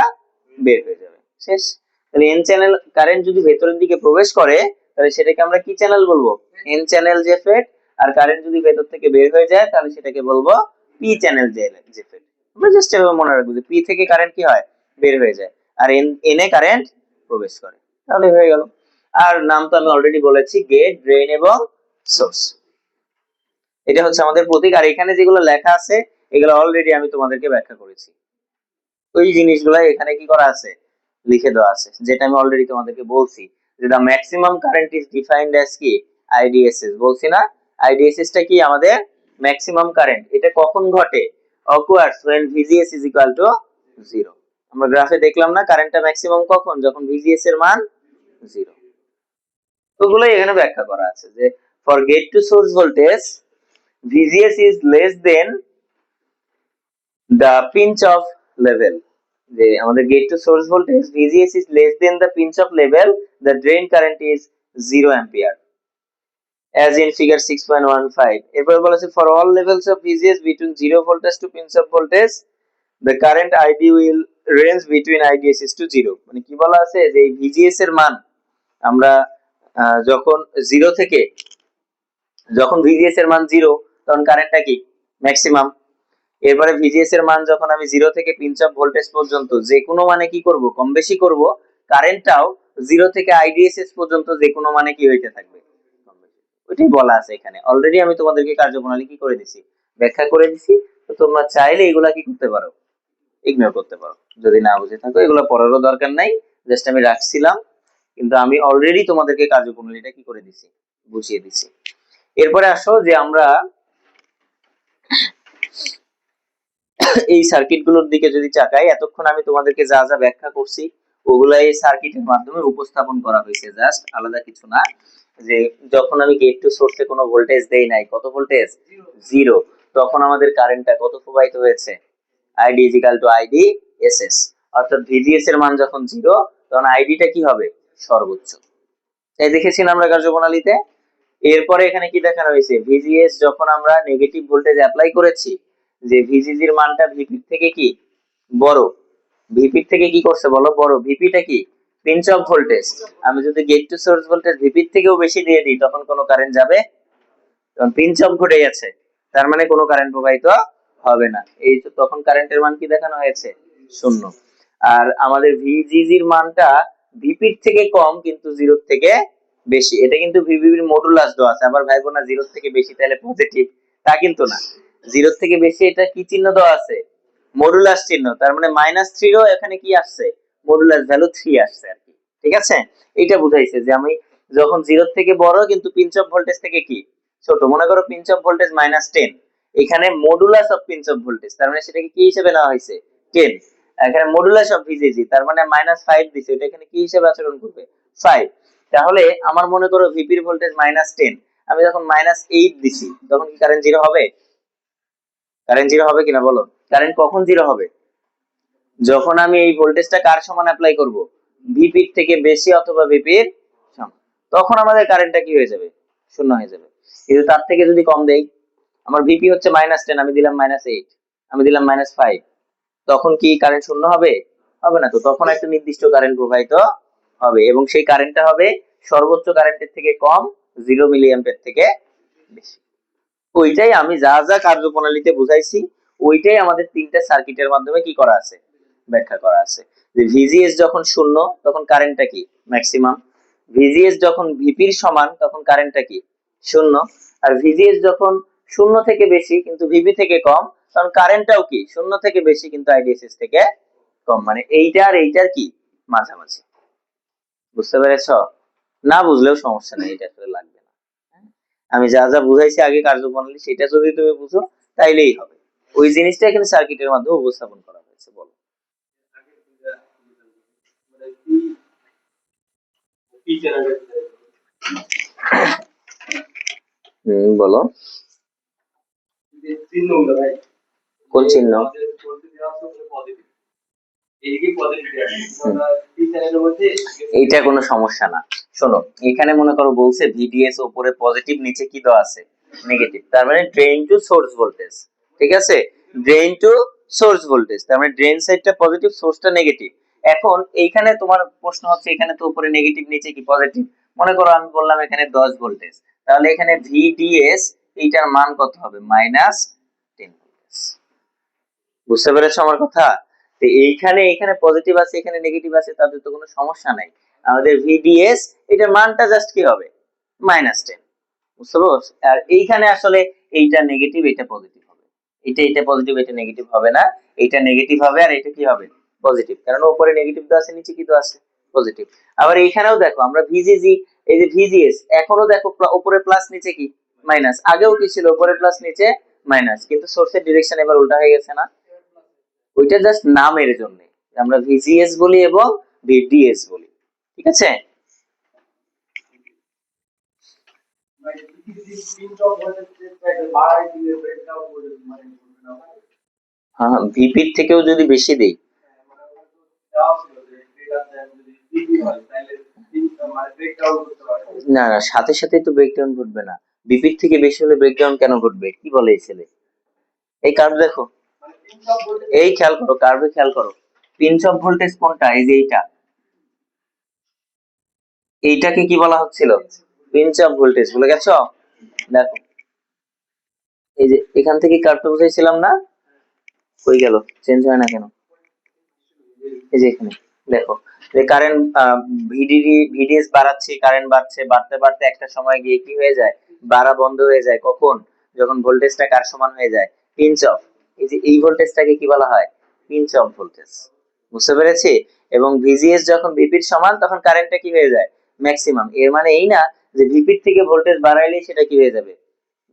বের হয়ে যাবে, শেষ। তাহলে এন চ্যানেল কারেন্ট যদি ভেতরের দিকে প্রবেশ করে তাহলে সেটাকে আমরা কি চ্যানেল বলবো, এন চ্যানেল জেফেট। আর কারেন্ট যদি ভেতর থেকে বের হয়ে যায় তাহলে সেটাকে বলবো পি চ্যানেল জেফেট। আমরা জাস্ট এভাবে মনে রাখবো যে পি থেকে কারেন্ট কি হয়, বের হয়ে যায়, আর এন এ কারেন্ট প্রবেশ করে, তাহলে হয়ে গেল। আর নাম তো আমি অলরেডি বলেছি, গেট, ড্রেন এবং সোর্স। এটা হচ্ছে আমাদের প্রতীক। আর এখানে যেগুলো লেখা আছে এগুলো অলরেডি আমি তোমাদেরকে ব্যাখ্যা করেছি, ওই জিনিসগুলো এখানে কি করা আছে, লিখে দেওয়া আছে, যেটা আমি অলরেডি তোমাদেরকে বলছি যে the maximum current is defined as কি, আইডিএসএস, বলছি না IDSS টা কি আমাদের ম্যাক্সিমাম কারেন্ট। এটা কখন ঘটে? occurs when VGS is equal to 0। আমরা গ্রাফে দেখলাম না কারেন্টটা ম্যাক্সিমাম কখন? যখন VGS এর মান 0। ওগুলোই এখানে ব্যাখ্যা করা আছে যে for gate to source voltage VGS is less than the pinch off level। যে আমাদের gate to source voltage VGS is less than the pinch off level, the drain current is 0 ampere as in figure 6.15। এরপর বলেছে for all levels of VGS between 0 voltage to pinch off voltage the current ID will range between IDSS to 0। মানে কি বলা আছে যে এই VGS এর মান আমরা যখন 0 থেকে যখন VGS এর মান 0 তখন কারেন্টটা কি ম্যাক্সিমাম। এরপরে VGS এর মান যখন আমি 0 থেকে পিঞ্চ অফ ভোল্টেজ পর্যন্ত যে কোনো মানে কি করব কম বেশি করব, কারেন্টটাও 0 থেকে IDSS পর্যন্ত যে কোনো মানে কি হইতে থাকবে কম বেশি। ওইটাই বলা আছে এখানে। অলরেডি আমি তোমাদেরকে কার্যপ্রণালী কি করে দিছি, ব্যাখ্যা করে দিছি। তো তোমরা চাইলে এগুলা কি করতে পারো, ইগনোর করতে পারো যদি না বুঝে থাকো। এগুলো পড়ারও দরকার নাই, জাস্ট আমি রাখছিলাম, কিন্তু আমি অলরেডি তোমাদেরকে কার্যপ্রণালীটা কি করে দিছি, বুঝিয়ে দিছি। এরপরে আসো যে আমরা এই সার্কিটগুলোর দিকে যদি তাকাই, এতক্ষণ আমি তোমাদেরকে যা যা ব্যাখ্যা করছি ওগুলা এই সার্কিটের মাধ্যমে উপস্থাপন করা হয়েছে, জাস্ট আলাদা কিছু না। যে যখন আমি গেট টু সোর্সে কোনো ভোল্টেজ দেই নাই, কত ভোল্টেজ? 0, তখন আমাদের কারেন্টটা কত প্রবাহিত হয়েছে? ID = IDSS। অর্থাৎ VGS এর মান যখন 0 তখন আইডিটা কি হবে? সর্বোচ্চ। এই দেখেছিলাম আমরা কার্যপ্রণালীতে। এরপরে এখানে কি দেখানো হয়েছে? VGS যখন আমরা নেগেটিভ ভোল্টেজ অ্যাপ্লাই করেছি, যে VGG এর মানটা VP থেকে কি বড়, VP থেকে কি করছে বলো? বড়। VP-টা কি? Pinch off voltage. আমি যদি gate to source voltage VP থেকেও বেশি দিয়ে দিই তখন কোনো কারেন্ট যাবে? তখন পিঞ্চ অফ ঘটে গেছে, তার মানে কোনো কারেন্ট প্রবাহিত হবে না। এই তো তখন কারেন্টের মান কি দেখানো হয়েছে? 0। আর আমাদের VGG এর মানটা VP থেকে কম কিন্তু 0 থেকে বেশি। এটা কিন্তু VBB এর মডুলাস দেওয়া আছে। আবার ভাইবো না 0 থেকে বেশি তাহলে পজিটিভ, তা কিন্তু না। 0 থেকে বেশি এটা কি চিহ্ন দেওয়া আছে? মডুলাস চিহ্ন। তার মানে -3 ও এখানে কি আসছে? মডুলাস ভ্যালু 3 আসছে আর কি। ঠিক আছে? এটা বুঝাইছে যে আমি যখন 0 থেকে বড় কিন্তু পিঞ্চ অফ ভোল্টেজ থেকে কি ছোট। মনে করো পিঞ্চ অফ ভোল্টেজ -10, এখানে modulus of pinch off voltage, তার মানে সেটাকে কি হিসেবে নেওয়া হয়েছে? 10। এখানে মডুলাস অফ VGG, তার মানে -5 দিছে, এটা এখানে কি হিসেবে আচরণ করবে? 5। তাহলে আমার মনে করো ভিপির ভোল্টেজ -10, আমি যখন -8 দিছি তখন কি কারেন্ট 0 হবে? কারেন্ট 0 হবে কিনা বলো? কারেন্ট কখন 0 হবে? যখন আমি এই ভোল্টেজটা কার সমান অ্যাপ্লাই করব? ভিপির থেকে বেশি অথবা ভিপির সমান। তখন আমাদের কারেন্টটা কি হয়ে যাবে? 0 হয়ে যাবে। কিন্তু তার থেকে যদি কম দেই, আমার ভিপি হচ্ছে -10, আমি দিলাম -8, আমি দিলাম -5, তখন কি কারেন্ট 0 হবে? হবে না। তো তখন একটা নির্দিষ্ট কারেন্ট প্রবাহিত হবে এবং সেই কারেন্টটা হবে সর্বোচ্চ কারেন্টের থেকে কম, 0 মিলি অ্যাম্পিয়ার থেকে বেশি। ওইটাই আমি যা যা কার্যপ্রণালীতে বুঝাইছি, ওইটাই আমাদের তিনটা সার্কিটের মাধ্যমে কি করা আছে? ব্যাখ্যা করা আছে। যে VGS যখন 0 তখন কারেন্টটা কি? ম্যাক্সিমাম। VGS যখন ভিপির সমান তখন কারেন্টটা কি? 0। আর VGS যখন 0 থেকে বেশি কিন্তু ভিপি থেকে কম তখন কারেন্টটাও কি? 0 থেকে বেশি কিন্তু IDSS থেকে কম। মানে এইটা আর এইটার কি? মাঝামাঝি। বুঝতে পেরেছো? না বুঝলেও সমস্যা নেই, এটা আসলে লাগবে না। আমি যা যা বুঝাইছি আগে কার্যপ্রণালী, সেটা যদি তুমি বুঝো তাইলেই হবে। ওই জিনিসটা এখানে সার্কিটের মাধ্যমে উপস্থাপন করা হয়েছে। বলো। বলো কোন চিহ্ন? এইটা কোনো সমস্যা না। শোনো, এখানে মনে করো বলছে VDS উপরে পজিটিভ, নিচে কি দেওয়া আছে? নেগেটিভ। তার মানে ড্রেন টু সোর্স ভোল্টেজ। ঠিক আছে? ড্রেন টু সোর্স ভোল্টেজ, তার মানে ড্রেন সাইডটা পজিটিভ, সোর্সটা নেগেটিভ। এখন এইখানে তোমার প্রশ্ন হচ্ছে এখানে তো উপরে নেগেটিভ নিচে কি পজিটিভ। মনে করো আমি বললাম এখানে 10 ভোল্টেজ, তাহলে এখানে VDS এইটার মান কত হবে? -10 ভোল্টেজ। বুঝতে পেরেছো আমার কথা? তো এইখানে এখানে পজিটিভ আছে এখানে নেগেটিভ আছে, তাদের তো কোনো সমস্যা নাই। আমাদের VDS এটার মানটা জাস্ট কি হবে? -10। বুঝতে পারছো? আর এইখানে আসলে এইটা নেগেটিভ এটা পজিটিভ হবে, এটা পজিটিভ এটা নেগেটিভ হবে না, এটা নেগেটিভ হবে আর এটা কি হবে? পজিটিভ। কারণ উপরে নেগেটিভ দেওয়া আছে নিচে কি দেওয়া আছে? পজিটিভ। আবার এইখানেও দেখো আমরা VGG, এই যে VGS এখনো দেখো উপরে প্লাস নিচে কি মাইনাস, আগেও কি ছিল উপরে প্লাস নিচে মাইনাস, কিন্তু সোর্সের ডিরেকশন এবার উল্টা হয়ে গেছে না? ওইটা জাস্ট নামের জন্য আমরা ভিজিএস বলি এবং ভিডিএস বলি, ঠিক আছে? হ্যাঁ, ভিপির থেকেও যদি বেশি দেই, না না, সাথে সাথে তো ব্রেকডাউন ঘটবে না। ভিপির থেকে বেশি হলে ব্রেকডাউন কেন ঘটবে? কি বলে এই ছেলে? এই কার্ভ দেখো, এই খেয়াল করো, কার্ভে খেয়াল করো, পিঞ্চ অফ ভোল্টেজ কোনটা? এই যে এইটা, এইটাকে কি বলা হচ্ছিল? Pinch off voltage. ভুলে গেছো? দেখো, এই যে এখান থেকে কার্ভটা বুঝাইছিলাম না, কই গেল? চেঞ্জ হয় না কেন? এই যে এখানে দেখো, যে কারেন্ট ভিডিএস বাড়াচ্ছি, কারেন্ট বাড়ছে, বাড়তে বাড়তে একটা সময় গিয়ে কি হয়ে যায়? বাড়া বন্ধ হয়ে যায়। কখন? যখন ভোল্টেজটা কার সমান হয়ে যায়? Pinch of. এই যে এই ভোল্টেজটাকে কি বলা হয়? Pinch off voltage. বুঝতে পেরেছি? এবং ভিজিএস যখন ভিপির সমান তখন কারেন্টটা কি হয়ে যায়? ম্যাক্সিমাম। এর মানে এই না যে ভিপির থেকে ভোল্টেজ বাড়াইলে সেটা কি হয়ে যাবে?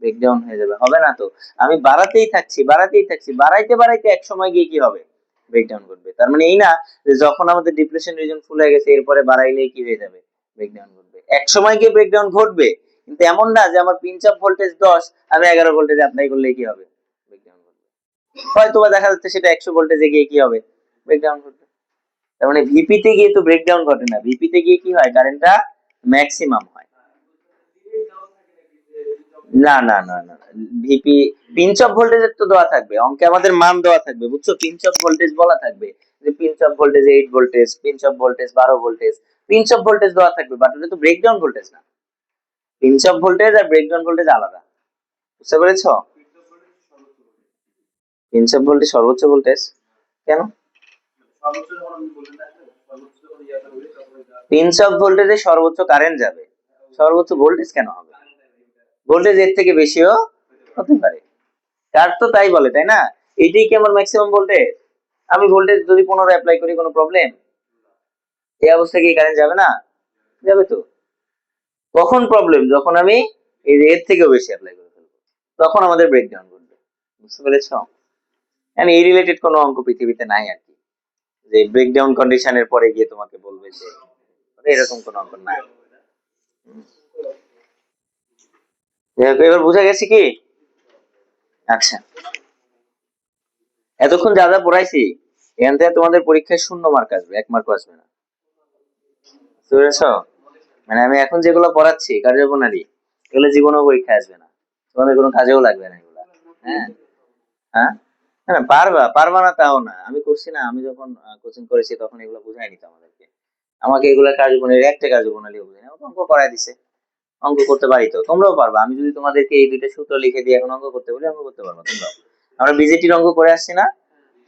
ব্রেকডাউন হয়ে যাবে। হবে না তো। আমি বাড়াতেই থাকছি, বাড়াতেই থাকছি, বাড়াইতে বাড়াইতে এক সময় গিয়ে কি হবে? ব্রেকডাউন ঘটবে। তার মানে এই না যে যখন আমাদের ডিপ্রেশন রিজন ফুল হয়ে গেছে এরপরে বাড়াইলেই কি হয়ে যাবে? ব্রেকডাউন ঘটবে। এক সময় গিয়ে ব্রেকডাউন ঘটবে, কিন্তু এমন না যে আমার পিঞ্চ অফ ভোল্টেজ 10, আমি 11 ভোল্টেজে অ্যাপ্লাই করলেই কি হবে? ব্রেকডাউন ঘটবে। হয়তো বা দেখা যাচ্ছে সেটা 100 ভোল্টেজে গিয়ে কি হবে? ব্রেকডাউন ঘটবে। তার মানে ভিপি তে গিয়ে তো ব্রেকডাউন ঘটে না, ভিপি তে গিয়ে কি হয়? কারেন্টটা ম্যাক্সিমাম হয়। না না না না, ভিপি পিঞ্চ অফ ভোল্টেজের তো দেওয়া থাকবে অঙ্কে, আমাদের মান দেওয়া থাকবে, বুঝছো? পিঞ্চ অফ ভোল্টেজ বলা থাকবে যে pinch off voltage 8 voltage, pinch off voltage 12 voltage, pinch off voltage দেওয়া থাকবে, বাট এটা তো ব্রেকডাউন ভোল্টেজ না। পিঞ্চ অফ ভোল্টেজ আর ব্রেকডাউন ভোল্টেজ আলাদা। বুঝতে পেরেছো? পিঞ্চ অফ ভোল্টেজ সর্বোচ্চ ভোল্টেজ কেন? পিঞ্চ অফ ভোল্টেজে সর্বোচ্চ কারেন্ট যাবে, সর্বোচ্চ ভোল্টেজ কেন হবে? ভোল্টেজ এর থেকে বেশিও হতে পারে। কার তো তাই বলে, তাই না? এইটাই কি আমার ম্যাক্সিমাম ভোল্টেজ? আমি ভোল্টেজ যদি 15 অ্যাপ্লাই করি কোনো প্রবলেম? এই অবস্থায় কি কারেন্ট যাবে না? যাবে তো। কখন প্রবলেম? যখন আমি এই যে এর থেকেও বেশি অ্যাপ্লাই করে ফেলবো, তখন আমাদের ব্রেকডাউন ঘটবে। বুঝতে পেরেছো? মানে এই রিলেটেড কোনো অঙ্ক পৃথিবীতে নাই আর কি, যে ব্রেকডাউন কন্ডিশনের পরে গিয়ে তোমাকে বলবে যে, এরকম কোনো অঙ্ক নাই। এবার বুঝা গেছে কি? আচ্ছা, এতক্ষণ যা যা পড়াইছি এখান থেকে তোমাদের পরীক্ষায় 0 মার্ক আসবে, 1 মার্ক আসবে না। বুঝতে পেরেছো? মানে আমি এখন যেগুলো পড়াচ্ছি কার্যপ্রণালী, এগুলো জীবনেও পরীক্ষা আসবে না, তোমাদের কোনো কাজেও লাগবে না এগুলা। হ্যাঁ, হ্যাঁ, হ্যাঁ, পারবা পারবা না তাও না, আমি করছি না, আমি যখন কোচিং করেছি তখন এগুলো বুঝাই নিত আমাদেরকে। আমাকে এগুলা কার্যপ্রণালী, একটা কার্যপ্রণালী বুঝাই না, অঙ্ক করাই দিছে। অঙ্ক করতে পারি তো, তোমরাও পারবা। আমি যদি তোমাদেরকে এই দুইটা সূত্র লিখে দিয়ে এখন অঙ্ক করতে বলি, অঙ্ক করতে পারবো তোমরাও। আমরা বিজেটির অঙ্ক করে আসছি না,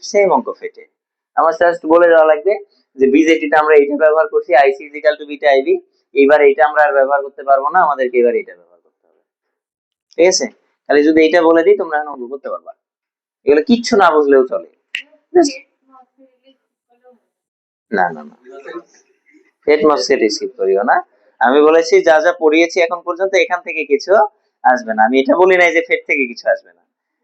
সেম অঙ্ক ফেটে। আমার জাস্ট বলে দেওয়া লাগবে যে বিজেটিটা আমরা এইটা ব্যবহার করছি, আইসি ইজিক্যাল টু বিটা আইবি, এইবার এইটা আমরা আর ব্যবহার করতে পারবো না, আমাদেরকে এবার এইটা ব্যবহার করতে হবে। ঠিক আছে? খালি যদি এইটা বলে দিই তোমরা এখন অঙ্ক করতে পারবা, এগুলো কিচ্ছু না বুঝলেও চলে। Just- না না না, হেড মসকে রিসিভ করিও না। আমি বলেছি যা যা পড়িয়েছি এখন পর্যন্ত এখান থেকে কিছু আসবে না, আমি এটা বলি নাই যে ফেড থেকে কিছু আসবে না।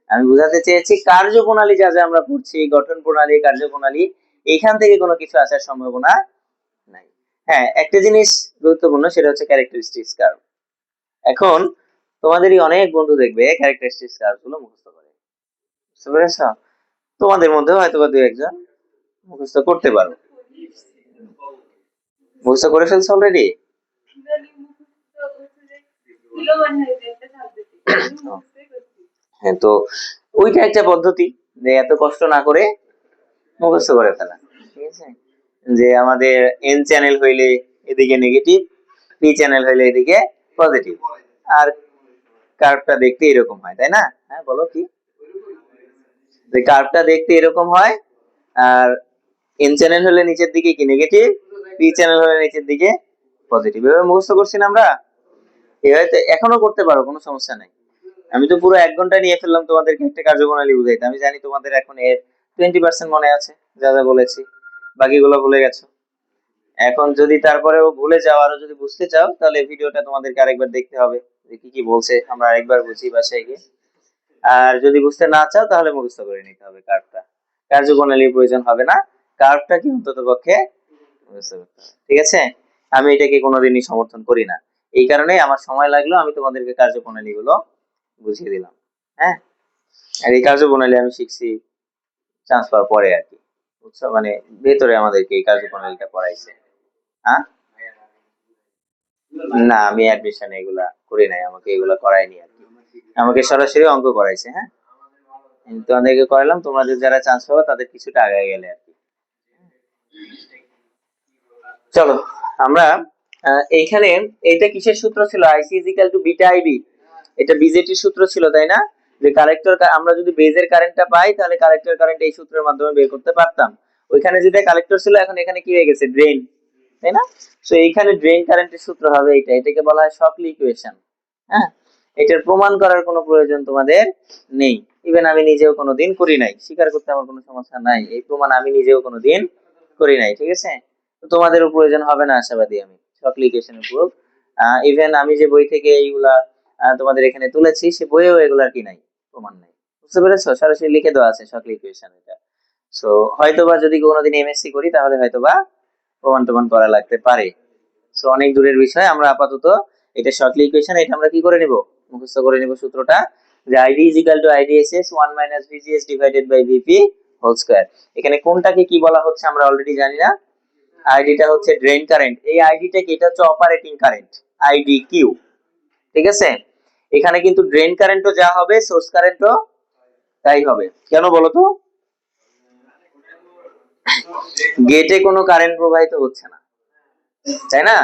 আমি বোঝাতে চেয়েছি কার্যপ্রণালী যা যা আমরা পড়ছি, গঠন প্রণালী, কার্যপ্রণালী, এখান থেকে কোনো কিছু আসার সম্ভাবনা নাই। হ্যাঁ, একটা জিনিস গুরুত্বপূর্ণ, সেটা হচ্ছে ক্যারেক্টারিস্টিক্স কার্ভ। এখন তোমাদেরই অনেক বন্ধু দেখবে ক্যারেক্টারিস্টিক্স কার্ভ গুলো মুখস্থ করে। বুঝতে পেরেছো? তোমাদের মধ্যে হয়তো বা 2-1 জন মুখস্থ করতে পারো। মুখস্থ করে ফেলছো অলরেডি? হ্যাঁ, তো ওইটা একটা পদ্ধতি, যে এত কষ্ট না করে মুখস্থ করে ফেলা। ঠিক আছে? যে আমাদের এন চ্যানেল হইলে এদিকে নেগেটিভ, পি চ্যানেল হইলে এদিকে পজিটিভ, আর কার্ভটা দেখতে এরকম হয়, তাই না? হ্যাঁ, বলো কি? যে কার্ভটা দেখতে এরকম হয়, আর এন চ্যানেল হলে নিচের দিকে কি নেগেটিভ, পি চ্যানেল হলে নিচের দিকে পজিটিভ। এভাবে মুখস্থ করছি না আমরা? এভাবে তো এখনো করতে পারো, কোনো সমস্যা নাই। আমি তো পুরো 1 ঘন্টা নিয়ে ফেললাম তোমাদেরকে একটা কার্যপ্রণালী বুঝাইতে। আমি জানি তোমাদের এখন এর 20% মনে আছে যা যা বলেছি, বাকিগুলো ভুলে গেছো। এখন যদি তারপরেও ভুলে যাও, আরো যদি বুঝতে চাও, তাহলে ভিডিওটা তোমাদেরকে আরেকবার দেখতে হবে, যে কি কি বলছে আমরা আরেকবার বুঝি বাসায় গিয়ে। আর যদি বুঝতে না চাও তাহলে মুখস্থ করে নিতে হবে কার্ভটা, কার্যপ্রণালীর প্রয়োজন হবে না, কার্ভটা কি অন্তত পক্ষে মুখস্থ করতে হবে। ঠিক আছে, আমি এটাকে কোনোদিনই সমর্থন করি না, এই কারণে আমার সময় লাগলো, আমি তোমাদেরকে কার্যপ্রণালী গুলো বুঝিয়ে দিলাম। হ্যাঁ, আর এই কার্যপ্রণালী আমি শিখছি চান্স পাওয়ার পরে আর কি, বুঝছো, মানে ভেতরে আমাদেরকে এই কার্যপ্রণালীটা পড়াইছে। হ্যাঁ, না আমি অ্যাডমিশন এগুলা করি নাই, আমাকে এগুলা করায়নি আর কি, আমাকে সরাসরি অঙ্ক করাইছে। হ্যাঁ, আমি তোমাদেরকে করালাম, তোমাদের যারা চান্স পাবে তাদের কিছুটা আগে গেলে আর কি। চলো আমরা এইখানে, এটা কিসের সূত্র ছিল, আইসি ইজিক্যাল টু বিটা আইবি, এটা বিজেটির সূত্র ছিল তাই না, যে কালেক্টর, আমরা যদি বেজের কারেন্টটা পাই তাহলে কালেক্টর কারেন্ট এই সূত্রের মাধ্যমে বের করতে পারতাম। ওইখানে যেটা কালেক্টর ছিল এখন এখানে কি হয়ে গেছে, ড্রেন, তাই না? সো এইখানে ড্রেন কারেন্টের সূত্র হবে এটা, এটাকে বলা হয় শকলি ইকুয়েশন। হ্যাঁ, এটার প্রমাণ করার কোনো প্রয়োজন তোমাদের নেই, ইভেন আমি নিজেও কোনোদিন করি নাই, স্বীকার করতে আমার কোনো সমস্যা নাই, এই প্রমাণ আমি নিজেও কোনোদিন করি নাই। ঠিক আছে, তো তোমাদেরও প্রয়োজন হবে না আশাবাদী আমি শকলি ইকুয়েশনের প্রুফ। ইভেন আমি যে বই থেকে এইগুলা তোমাদের এখানে তুলেছি সে বইয়েও এগুলার কি নাই, প্রমাণ নাই। বুঝতে পেরেছো, সরাসরি লিখে দেওয়া আছে শকলি ইকুয়েশন এটা। সো হয়তোবা যদি কোনোদিন এমএসসি করি তাহলে হয়তোবা প্রমাণ টমান করা লাগতে পারে। সো অনেক দূরের বিষয়, আমরা আপাতত এটা শর্টলি ইকুয়েশন, এটা আমরা কি করে নিব, মুখস্থ করে নিব সূত্রটা, যে ID is equal to IDSS 1 minus VGS divided by VP whole square. এখানে কোনটাকে কি বলা হচ্ছে আমরা অলরেডি জানি না, আইডিটা হচ্ছে ড্রেন কারেন্ট, এই আইডিটা কি, এটা হচ্ছে অপারেটিং কারেন্ট, আইডি কিউ। ঠিক আছে, এখানে কিন্তু ড্রেন কারেন্টও যা হবে সোর্স কারেন্টও তাই হবে, কেন বলো তো, গেটে কোনো কারেন্ট প্রবাহিত হচ্ছে না, তাই না?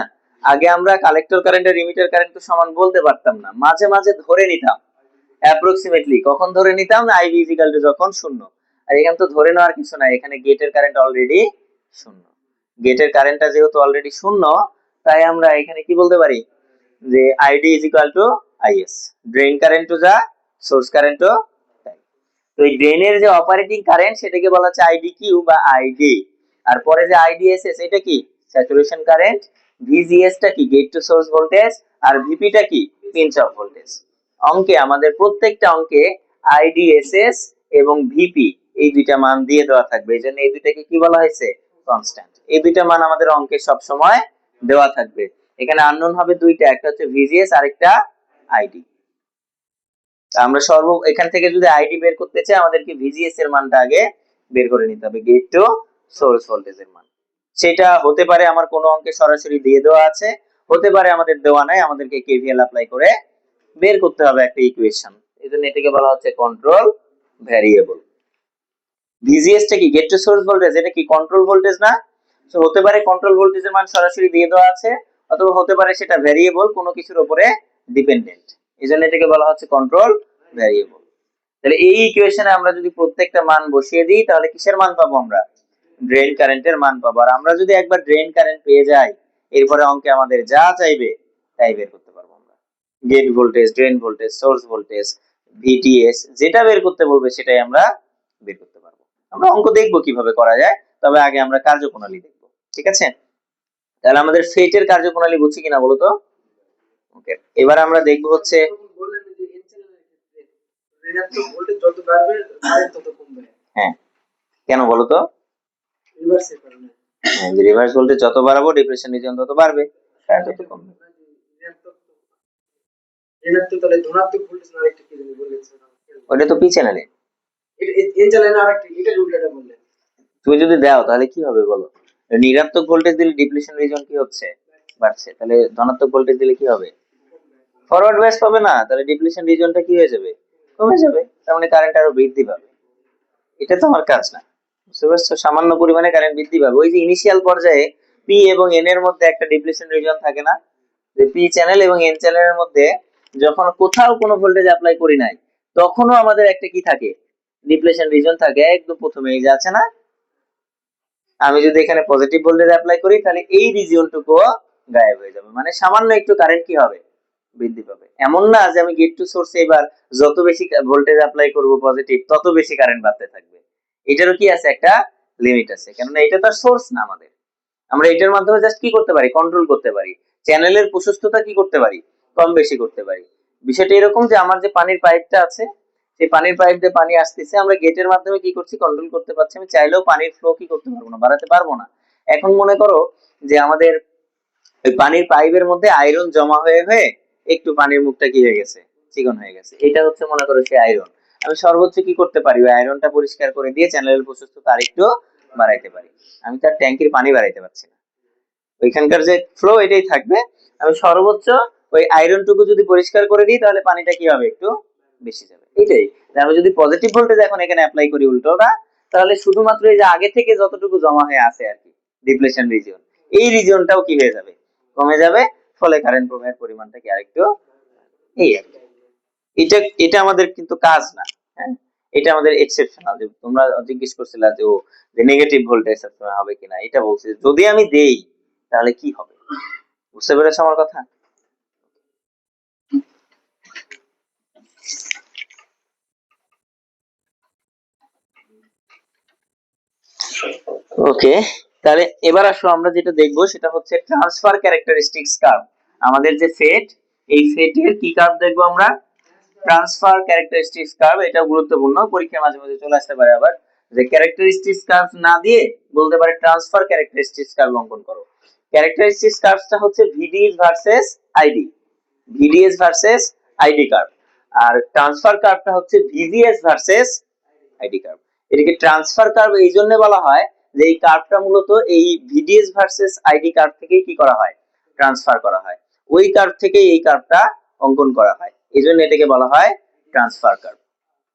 আগে আমরা কালেক্টর কারেন্ট আর ইমিটার কারেন্ট তো সমান বলতে পারতাম না, মাঝে মাঝে ধরে নিতাম অ্যাপ্রক্সিমেটলি, কখন ধরে নিতাম, আইভি ইজিক্যাল টু যখন শূন্য। আর এখানে তো ধরে নেওয়ার কিছু নাই, এখানে গেটের কারেন্ট অলরেডি শূন্য, গেটের কারেন্টটা যেহেতু অলরেডি শূন্য, তাই আমরা এখানে কি বলতে পারি, যে ID is equal to IS, drain কারেন্টও যা সোর্স কারেন্টও তাই। তো এই ড্রেনের যে অপারেটিং কারেন্ট সেটাকে বলা হচ্ছে আইডি কিউ বা আইডি, আর পরে যে আইডিএসএস এটা কি স্যাচুরেশন কারেন্ট, ভিজিএস টা কি গেট টু সোর্স ভোল্টেজ, আর ভিপি টা কি পিঞ্চ অফ ভোল্টেজ। অঙ্কে আমাদের প্রত্যেকটা অঙ্কে আইডিএসএস এবং ভিপি এই দুইটা মান দিয়ে দেওয়া থাকবে, এই জন্য এই দুইটাকে কি বলা হয়েছে, কনস্ট্যান্ট। এই দুইটা মান আমাদের অঙ্কে সব সময় দেওয়া থাকবে। এখানে আননোন হবে দুইটা, একটা হচ্ছে ভিজিএস আর একটা আইডি। আমরা এখান থেকে যদি আইডি বের করতে চাই আমাদেরকে ভিজিএস এর মানটা আগে বের করে নিতে হবে, গেট টু সোর্স ভোল্টেজের মান। সেটা হতে পারে আমার কোনো অঙ্কে সরাসরি দিয়ে দেওয়া আছে, হতে পারে আমাদের দেওয়া নাই, আমাদেরকে কেভিএল অ্যাপ্লাই করে বের করতে হবে একটা ইকুয়েশন, এজন্য এটাকে বলা হচ্ছে কন্ট্রোল ভ্যারিয়েবল। ভিজিএস টা কি গেট টু সোর্স ভোল্টেজ, এটা কি কন্ট্রোল ভোল্টেজ না? তো হতে পারে কন্ট্রোল ভোল্টেজের মান সরাসরি দিয়ে দেওয়া আছে, অথবা হতে পারে সেটা ভ্যারিয়েবল, কোনো কিছুর উপরে ডিপেন্ডেন্ট, এজন্য এটাকে বলা হচ্ছে কন্ট্রোল ভ্যারিয়েবল। তাহলে এই ইকুয়েশনে আমরা যদি প্রত্যেকটা মান বসিয়ে দিই তাহলে কিসের মান পাবো আমরা, ড্রেন কারেন্টের মান পাবো। আর আমরা যদি একবার ড্রেন কারেন্ট পেয়ে যাই এরপরে অঙ্কে আমাদের যা চাইবে তাই বের করতে পারবো আমরা, gate voltage, drain voltage, source voltage, VTS, যেটা বের করতে বলবে সেটাই আমরা বের করতে পারবো। আমরা অঙ্ক দেখবো কিভাবে করা যায়, তবে আগে আমরা কার্যপ্রণালী দেখবো। ঠিক আছে, তাহলে আমাদের ফেটের কার্যপ্রণালী বুঝছি কিনা বলো তো। ওকে, এবার আমরা দেখবো হচ্ছে, ঋণাত্মক ভোল্টেজ যত বাড়বে কারেন্ট তত কমবে। হ্যাঁ কেন বলো তো, রিভার্সের কারণে। রিভার্স ভোল্টেজ যত বাড়াবো ডিপ্রেশন রিজন তত বাড়বে, কারেন্ট তত কমবে। ঋণাত্মক তাহলে ধনাত্মক ভোল্টেজ না, আরেকটা কি জানি বলেছেন, ওটা তো পি চ্যানেলে, এটা এন চ্যানেলে আরেকটা, এটা উল্টাটা বললেন। তুমি যদি দাও তাহলে কি হবে বলো, ঋণাত্মক ভোল্টেজ দিলে ডিপ্লেশন রিজন কি হচ্ছে, বাড়ছে, তাহলে ধনাত্মক ভোল্টেজ দিলে কি হবে, ফরওয়ার্ড বাইস পাবে না, তাহলে ডিপ্লেশন রিজনটা কি হয়ে যাবে, কমে যাবে, তার মানে কারেন্ট আরো বৃদ্ধি পাবে। এটা তো আমার কাজ না, বুঝতে পারছো, সামান্য পরিমাণে কারেন্ট বৃদ্ধি পাবে। ওই যে ইনিশিয়াল পর্যায়ে পি এবং এন এর মধ্যে একটা ডিপ্লেশন রিজন থাকে না, যে পি চ্যানেল এবং এন চ্যানেলের মধ্যে যখন কোথাও কোনো ভোল্টেজ অ্যাপ্লাই করি নাই তখনও আমাদের একটা কি থাকে, ডিপ্লেশন রিজন থাকে, একদম প্রথমে এই যে আছে না, আমি যদি এখানে পজিটিভ ভোল্টেজ অ্যাপ্লাই করি তাহলে এই রিজিয়নটুকুও গায়েব হয়ে যাবে, মানে সামান্য একটু কারেন্ট কি হবে, বৃদ্ধি পাবে। এমন না যে আমি গেট টু সোর্সে এবার যত বেশি ভোল্টেজ অ্যাপ্লাই করব পজিটিভ তত বেশি কারেন্ট বাড়তে থাকবে, এটারও কি আছে একটা লিমিট আছে, কেননা এটা তো সোর্স না আমাদের, আমরা এটার মাধ্যমে জাস্ট কি করতে পারি, কন্ট্রোল করতে পারি, চ্যানেলের প্রশস্ততা কি করতে পারি, কম বেশি করতে পারি। বিষয়টা এরকম যে আমার যে পানির পাইপটা আছে, সেই পানির পাইপ দিয়ে পানি আসতেছে, আমরা গেটের মাধ্যমে কি করছি, কন্ট্রোল করতে পারছি। আমি চাইলেও পানির ফ্লো কি করতে পারবো না, বাড়াতে পারবো না। এখন মনে করো যে আমাদের ওই পানির পাইপের মধ্যে আয়রন জমা হয়ে হয়ে একটু পানির মুখটা কি হয়ে গেছে, চিকন হয়ে গেছে। এটা হচ্ছে মনে করো সেই আয়রন। আমি সর্বোচ্চ কি করতে পারি, ওই আয়রনটা পরিষ্কার করে দিয়ে চ্যানেলের প্রশস্ততা আরেকটু বাড়াইতে পারি। আমি তার ট্যাঙ্কির পানি বাড়াইতে পারছি না, ওইখানকার যে ফ্লো এটাই থাকবে। আমি সর্বোচ্চ ওই আয়রনটুকু যদি পরিষ্কার করে দিই তাহলে পানিটা কি হবে, একটু বেশি যাবে। এটাই আমি যদি পজিটিভ ভোল্টেজ এখন এখানে অ্যাপ্লাই করি উল্টোটা, তাহলে শুধুমাত্র এই যে আগে থেকে যতটুকু জমা হয়ে আছে আর কি ডিপ্লেশন রিজিয়ন, এই রিজিয়নটাও কি হয়ে যাবে, কমে যাবে। ফলে কারেন্ট প্রবাহের পরিমাণটা কি আরেকটু, এই আর কি। এটা এটা আমাদের কিন্তু কাজ না, হ্যাঁ, এটা আমাদের এক্সেপশনাল। যে তোমরা জিজ্ঞেস করছিলা যে ও যে নেগেটিভ ভোল্টেজ সবসময় হবে কিনা, এটা বলছি যদি আমি দেই তাহলে কি হবে। বুঝতে পেরেছো আমার কথা? ওকে, তাহলে এবার আসো আমরা যেটা দেখবো সেটা হচ্ছে ট্রান্সফার ক্যারেক্টারিস্টিক্স কার্ভ। আমাদের যে ফেট, এই ফেটের কি কার্ভ দেখবো আমরা, ট্রান্সফার ক্যারেক্টারিস্টিক্স কার্ভ। এটা গুরুত্বপূর্ণ, পরীক্ষার মাঝে মাঝে চলে আসতে পারে আবার, যে ক্যারেক্টারিস্টিক্স কার্ভ না দিয়ে বলতে পারে ট্রান্সফার ক্যারেক্টারিস্টিক্স কার্ভ অঙ্কন করো। ক্যারেক্টারিস্টিক্স কার্ভটা হচ্ছে VDS versus ID, VDS versus ID curve. আর ট্রান্সফার কার্ভটা হচ্ছে ভিভিএস ভার্সেস আইডি কার্ভ। এটাকে ট্রান্সফার কার্ভ এই জন্য বলা হয় যে এই কার্ভটা মূলত এই ভিডিএস ভার্সেস আইডি কার্ভ থেকে কি করা হয়, ট্রান্সফার করা হয়। ওই কার্ভ থেকে এই কার্ভটা অঙ্কন করা হয়, এই জন্য এটাকে বলা হয় ট্রান্সফার কার্ভ।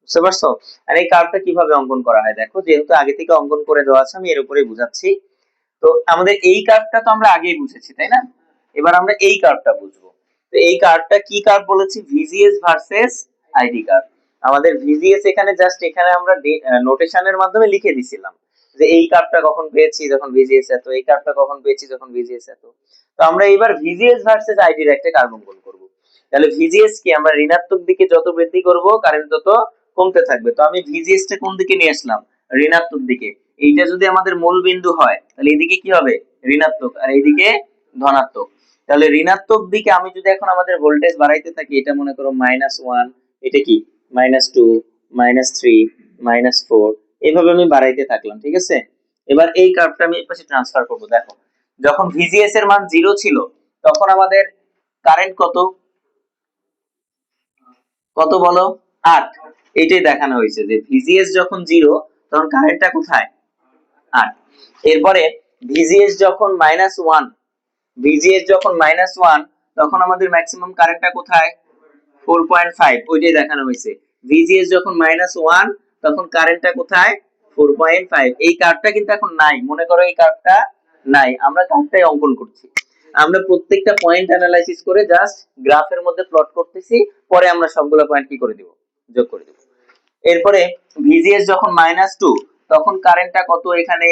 বুঝতে পারছো? আর এই কার্ভটা কিভাবে অঙ্কন করা হয় দেখো, যেহেতু আগে থেকে অঙ্কন করে দেওয়া আছে আমি এর উপরে বুঝাচ্ছি। তো আমাদের এই কার্ভটা তো আমরা আগেই বুঝেছি তাই না, এবার আমরা এই কার্ভটা বুঝবো। তো এই কার্ভটা কি কার্ভ বলেছি, ভিজিএস ভার্সেস আইডি কার্ভ। আমাদের ভিজিএস এখানে জাস্ট এখানে আমরা নোটেশনের মাধ্যমে লিখে দিছিলাম যে এই কার্ভটা কখন পেয়েছি যখন ভিজিএস এত, এই কার্ভটা কখন পেয়েছি যখন ভিজিএস এত। তো আমরা এবার ভিজিএস ভার্সেস আইডির একটা কার্ভ অঙ্কন করব। তাহলে ভিজিএস কি, আমরা ঋণাত্মক দিকে যত বৃদ্ধি করব কারেন্ট তত কমতে থাকবে। তো আমি ভিজিএস টা কোন দিকে নিয়ে আসলাম, ঋণাত্মক দিকে। এইটা যদি আমাদের মূল বিন্দু হয় তাহলে এদিকে কি হবে, ঋণাত্মক, আর এইদিকে ধনাত্মক। তাহলে ঋণাত্মক দিকে আমি যদি এখন আমাদের ভোল্টেজ বাড়াইতে থাকি, এটা মনে করো -1, এটা কি -2, -3, -4, এইভাবে আমি বাড়াইতে থাকলাম, ঠিক আছে। এবার এই কার্ভটা আমি এই পাশে ট্রান্সফার করব। দেখো যখন ভিজিএস এর মান 0 ছিল তখন আমাদের কারেন্ট কত, কত বলো, 8। এটাই দেখানো হয়েছে যে ভিজিএস যখন 0 তখন কারেন্টটা কোথায়, 8। এরপরে ভিজিএস যখন -1, ভিজিএস যখন -1 তখন আমাদের ম্যাক্সিমাম কারেন্টটা কোথায়, 4.5, ওইটাই দেখানো হয়েছে। ভিজিএস যখন -1 তখন কারেন্টটা কোথায়, 4.5। এই কার্ভটা কিন্তু এখন নাই, মনে করো এই কার্ভটা নাই, আমরা কার্ভটাই অঙ্কন করছি। আমরা প্রত্যেকটা পয়েন্ট অ্যানালাইসিস করে জাস্ট গ্রাফের মধ্যে প্লট করতেছি, পরে আমরা সবগুলো পয়েন্ট কি করে দিব, যোগ করে দিব। এরপরে ভিজিএস যখন -2 তখন কারেন্টটা কত, এখানে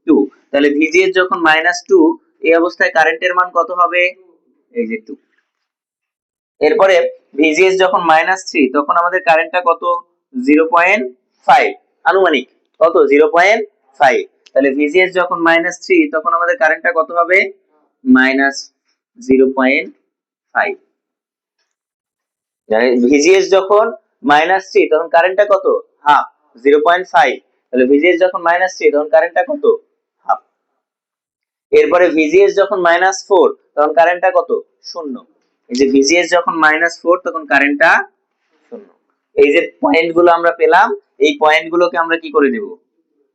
2। তাহলে ভিজিএস যখন -2 এই অবস্থায় কারেন্টের মান কত হবে, এই যে 2। এরপরে ভিজিএস যখন -3 তখন আমাদের কারেন্টটা কত, 0.5, আনুমানিক কত, 0.5। তাহলে ভিজিএস যখন -3 তখন আমাদের কারেন্টটা কত হবে, -0.5। মানে ভিজিএস যখন -3 তখন কারেন্টটা কত, হাফ, 0.5। তাহলে ভিজিএস যখন -3 তখন কারেন্টটা কত, হাফ। এরপরে ভিজিএস যখন -4 তখন কারেন্টটা কত, শূন্য। এই যে ভিজিএস যখন -4 তখন কারেন্টটা শূন্য। এই যে পয়েন্টগুলো আমরা পেলাম, এই পয়েন্টগুলোকে আমরা কি করে দেব,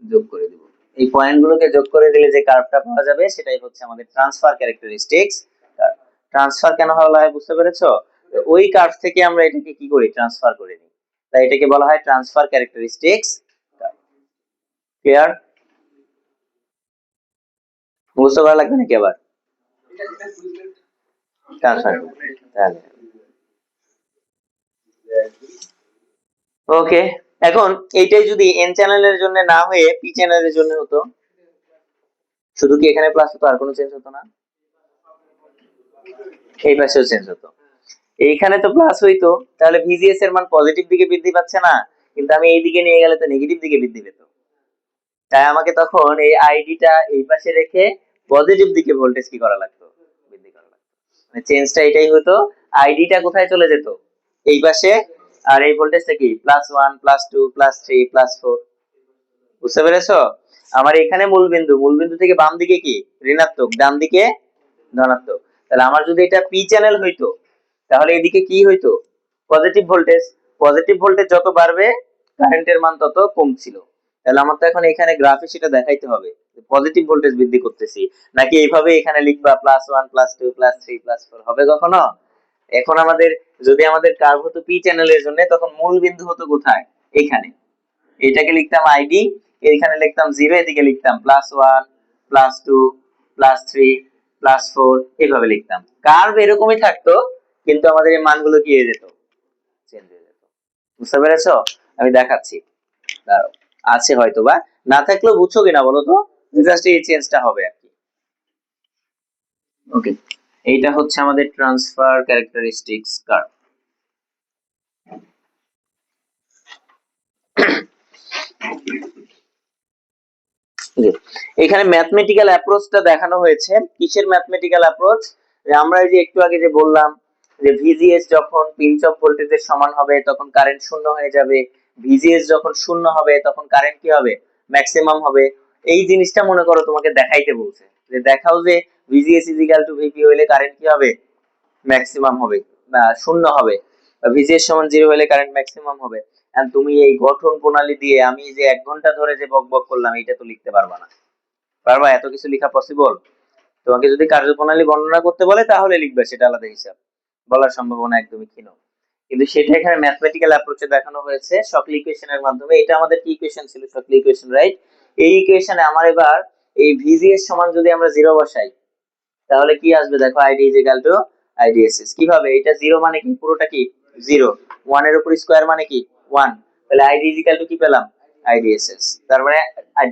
যোগ করে দেব। এই পয়েন্টগুলোকে যোগ করে দিলে যে কার্ভটা পাওয়া যাবে সেটাই হচ্ছে আমাদের ট্রান্সফার ক্যারেক্টারিস্টিক্স কার্ভ। ট্রান্সফার কেন বলা হয় বুঝতে পেরেছো, ওই কার্ভ থেকে আমরা এটাকে কি করি, ট্রান্সফার করে নিই, তাই এটাকে বলা হয় ট্রান্সফার ক্যারেক্টারিস্টিক্স কার্ভ। ক্লিয়ার? বুঝতে পারা লাগবে নাকি আবার, ট্রান্সফার তাহলে ওকে। এখন এইটাই যদি এন চ্যানেলের জন্য না হয়ে পি চ্যানেলের জন্য হতো, শুধু কি এখানে প্লাস হতো, আর কোনো চেঞ্জ হতো না, এই পাশেও চেঞ্জ হতো। এইখানে তো প্লাস হইতো, তাহলে ভিজিএস এর মান পজিটিভ দিকে বৃদ্ধি পাচ্ছে না, কিন্তু আমি এই দিকে নিয়ে গেলে তো নেগেটিভ দিকে বৃদ্ধি পেত। তাই আমাকে তখন এই আইডিটা এই পাশে রেখে পজিটিভ দিকে ভোল্টেজ কি করা লাগতো, বৃদ্ধি করা লাগতো। মানে চেঞ্জটা এটাই হতো, আইডিটা কোথায় চলে যেত, এই পাশে, আর এই ভোল্টেজটা কি +1 +2 +3 +4। বুঝতে পেরেছো? আমার এখানে মূলবিন্দু থেকে বাম দিকে কি ঋণাত্মক, ডান দিকে ধনাত্মক। তাহলে আমার যদি এটা পি চ্যানেল হইতো তাহলে এদিকে কি হইতো পজিটিভ ভোল্টেজ। পজিটিভ ভোল্টেজ যত বাড়বে কারেন্টের মান তত কমছিল। তাহলে আমার তো এখন এখানে গ্রাফে সেটা দেখাইতে হবে পজিটিভ ভোল্টেজ বৃদ্ধি করতেছি, নাকি এইভাবে এখানে লিখবা +1 +2 +3 +4 হবে কখনো? এখন আমাদের যদি আমাদের কার্ভ হতো পি চ্যানেলের জন্য তখন মূল বিন্দু হতো কোথায়, এখানে। এটাকে লিখতাম আইডি, এখানে লিখতাম 0, এদিকে লিখতাম +1 +2 +3 +4, এইভাবে লিখতাম। কার্ভ এরকমই থাকতো, কিন্তু আমাদের এই মানগুলো কি হয়ে যেত, চেঞ্জ হয়ে যেত। বুঝতে পেরেছো? আমি দেখাচ্ছি, দাঁড়াও, আছে হয়তো বা, না থাকলেও বুঝছো কিনা বলো তো, জাস্ট এই চেঞ্জটা হবে আর কি। ওকে, এইটা হচ্ছে আমাদের ট্রান্সফার ক্যারেক্টারিস্টিক্স কার্ভ। এখানে ম্যাথমেটিক্যাল অ্যাপ্রোচটা দেখানো হয়েছে। কিসের ম্যাথমেটিক্যাল অ্যাপ্রোচ? আমরা এই যে একটু আগে যে বললাম যে ভিজিএস যখন পিঞ্চ অফ ভোল্টেজের সমান হবে তখন কারেন্ট শূন্য হয়ে যাবে, ভিজিএস যখন শূন্য হবে তখন কারেন্ট কি হবে, ম্যাক্সিমাম হবে। এই জিনিসটা মনে করো তোমাকে দেখাইতে বলছে, যে দেখাও যে ভিজিএস ইজিক্যাল টু ভিপি হইলে কারেন্ট কি হবে, ম্যাক্সিমাম হবে, না শূন্য হবে। ভিজিএস সমান 0 হলে কারেন্ট ম্যাক্সিমাম হবে। এন্ড তুমি এই গঠন প্রণালী দিয়ে আমি যে 1 ঘন্টা ধরে যে বকবক করলাম এটা তো লিখতে পারবা না। পারবা এত কিছু লেখা পসিবল? তোমাকে যদি কার্যপ্রণালী বর্ণনা করতে বলে তাহলে লিখবে, সেটা আলাদা হিসাব, বলার সম্ভাবনা একদমই ক্ষীণ। কিন্তু সেটা এখানে ম্যাথমেটিক্যাল অ্যাপ্রোচে দেখানো হয়েছে শকলি ইকুয়েশনের মাধ্যমে। এটা আমাদের কি ইকুয়েশন ছিল, শকলি ইকুয়েশন, রাইট? এই ইকুয়েশনে আমার এবার এই ভিজিএস সমান যদি আমরা 0 বসাই তাহলে কি আসবে দেখো, ID is equal to IDSS. কিভাবে? এটা 0 মানে কি, পুরোটা কি 0, 1 এর উপর স্কয়ার মানে কি 1, তাহলে আইডি ইজ ইকুয়াল টু কি পেলাম, আইডিএসএস। তার মানে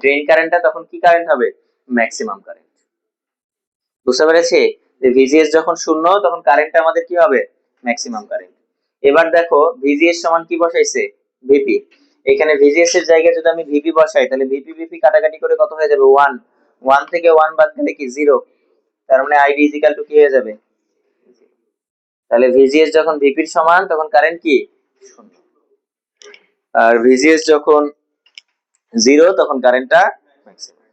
ড্রেন কারেন্টটা তখন কি কারেন্ট হবে, ম্যাক্সিমাম কারেন্ট। বুঝতে পেরেছি? যে ভিজিএস যখন শূন্য তখন কারেন্টটা আমাদের কি হবে, ম্যাক্সিমাম কারেন্ট। এবার দেখো ভিজিএস সমান কি বসাইছে, ভিপি। এখানে ভিজিএস এর জায়গায় যদি আমি ভিপি বসাই তাহলে ভিপি ভিপি কাটাকাটি করে কত হয়ে যাবে, 1, 1 থেকে 1 বাদ গেলে কি 0, তার মানে আইডি ইজ ইকুয়াল টু কি হয়ে যাবে। তাহলে ভিজিএস যখন ভিপির সমান তখন কারেন্ট কি শূন্য, আর ভিজিএস যখন 0 তখন কারেন্টটা ম্যাক্সিমাম।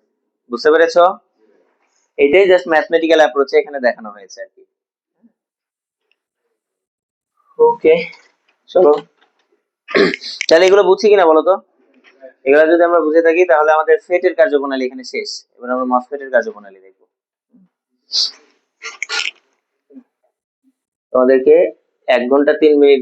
বুঝতে পেরেছো? এটাই জাস্ট ম্যাথমেটিক্যাল অ্যাপ্রোচে এখানে দেখানো হয়েছে আর কি। ওকে, চলো তাহলে এগুলো বুঝছি কিনা বলো তো? এগুলো যদি আমরা বুঝে থাকি তাহলে আমাদের ফেটের কার্যপ্রণালী এখানে শেষ। এবার আমরা মসফেটের কার্যপ্রণালী দেখবো। তোমাদেরকে 1 ঘন্টা 3 মিনিট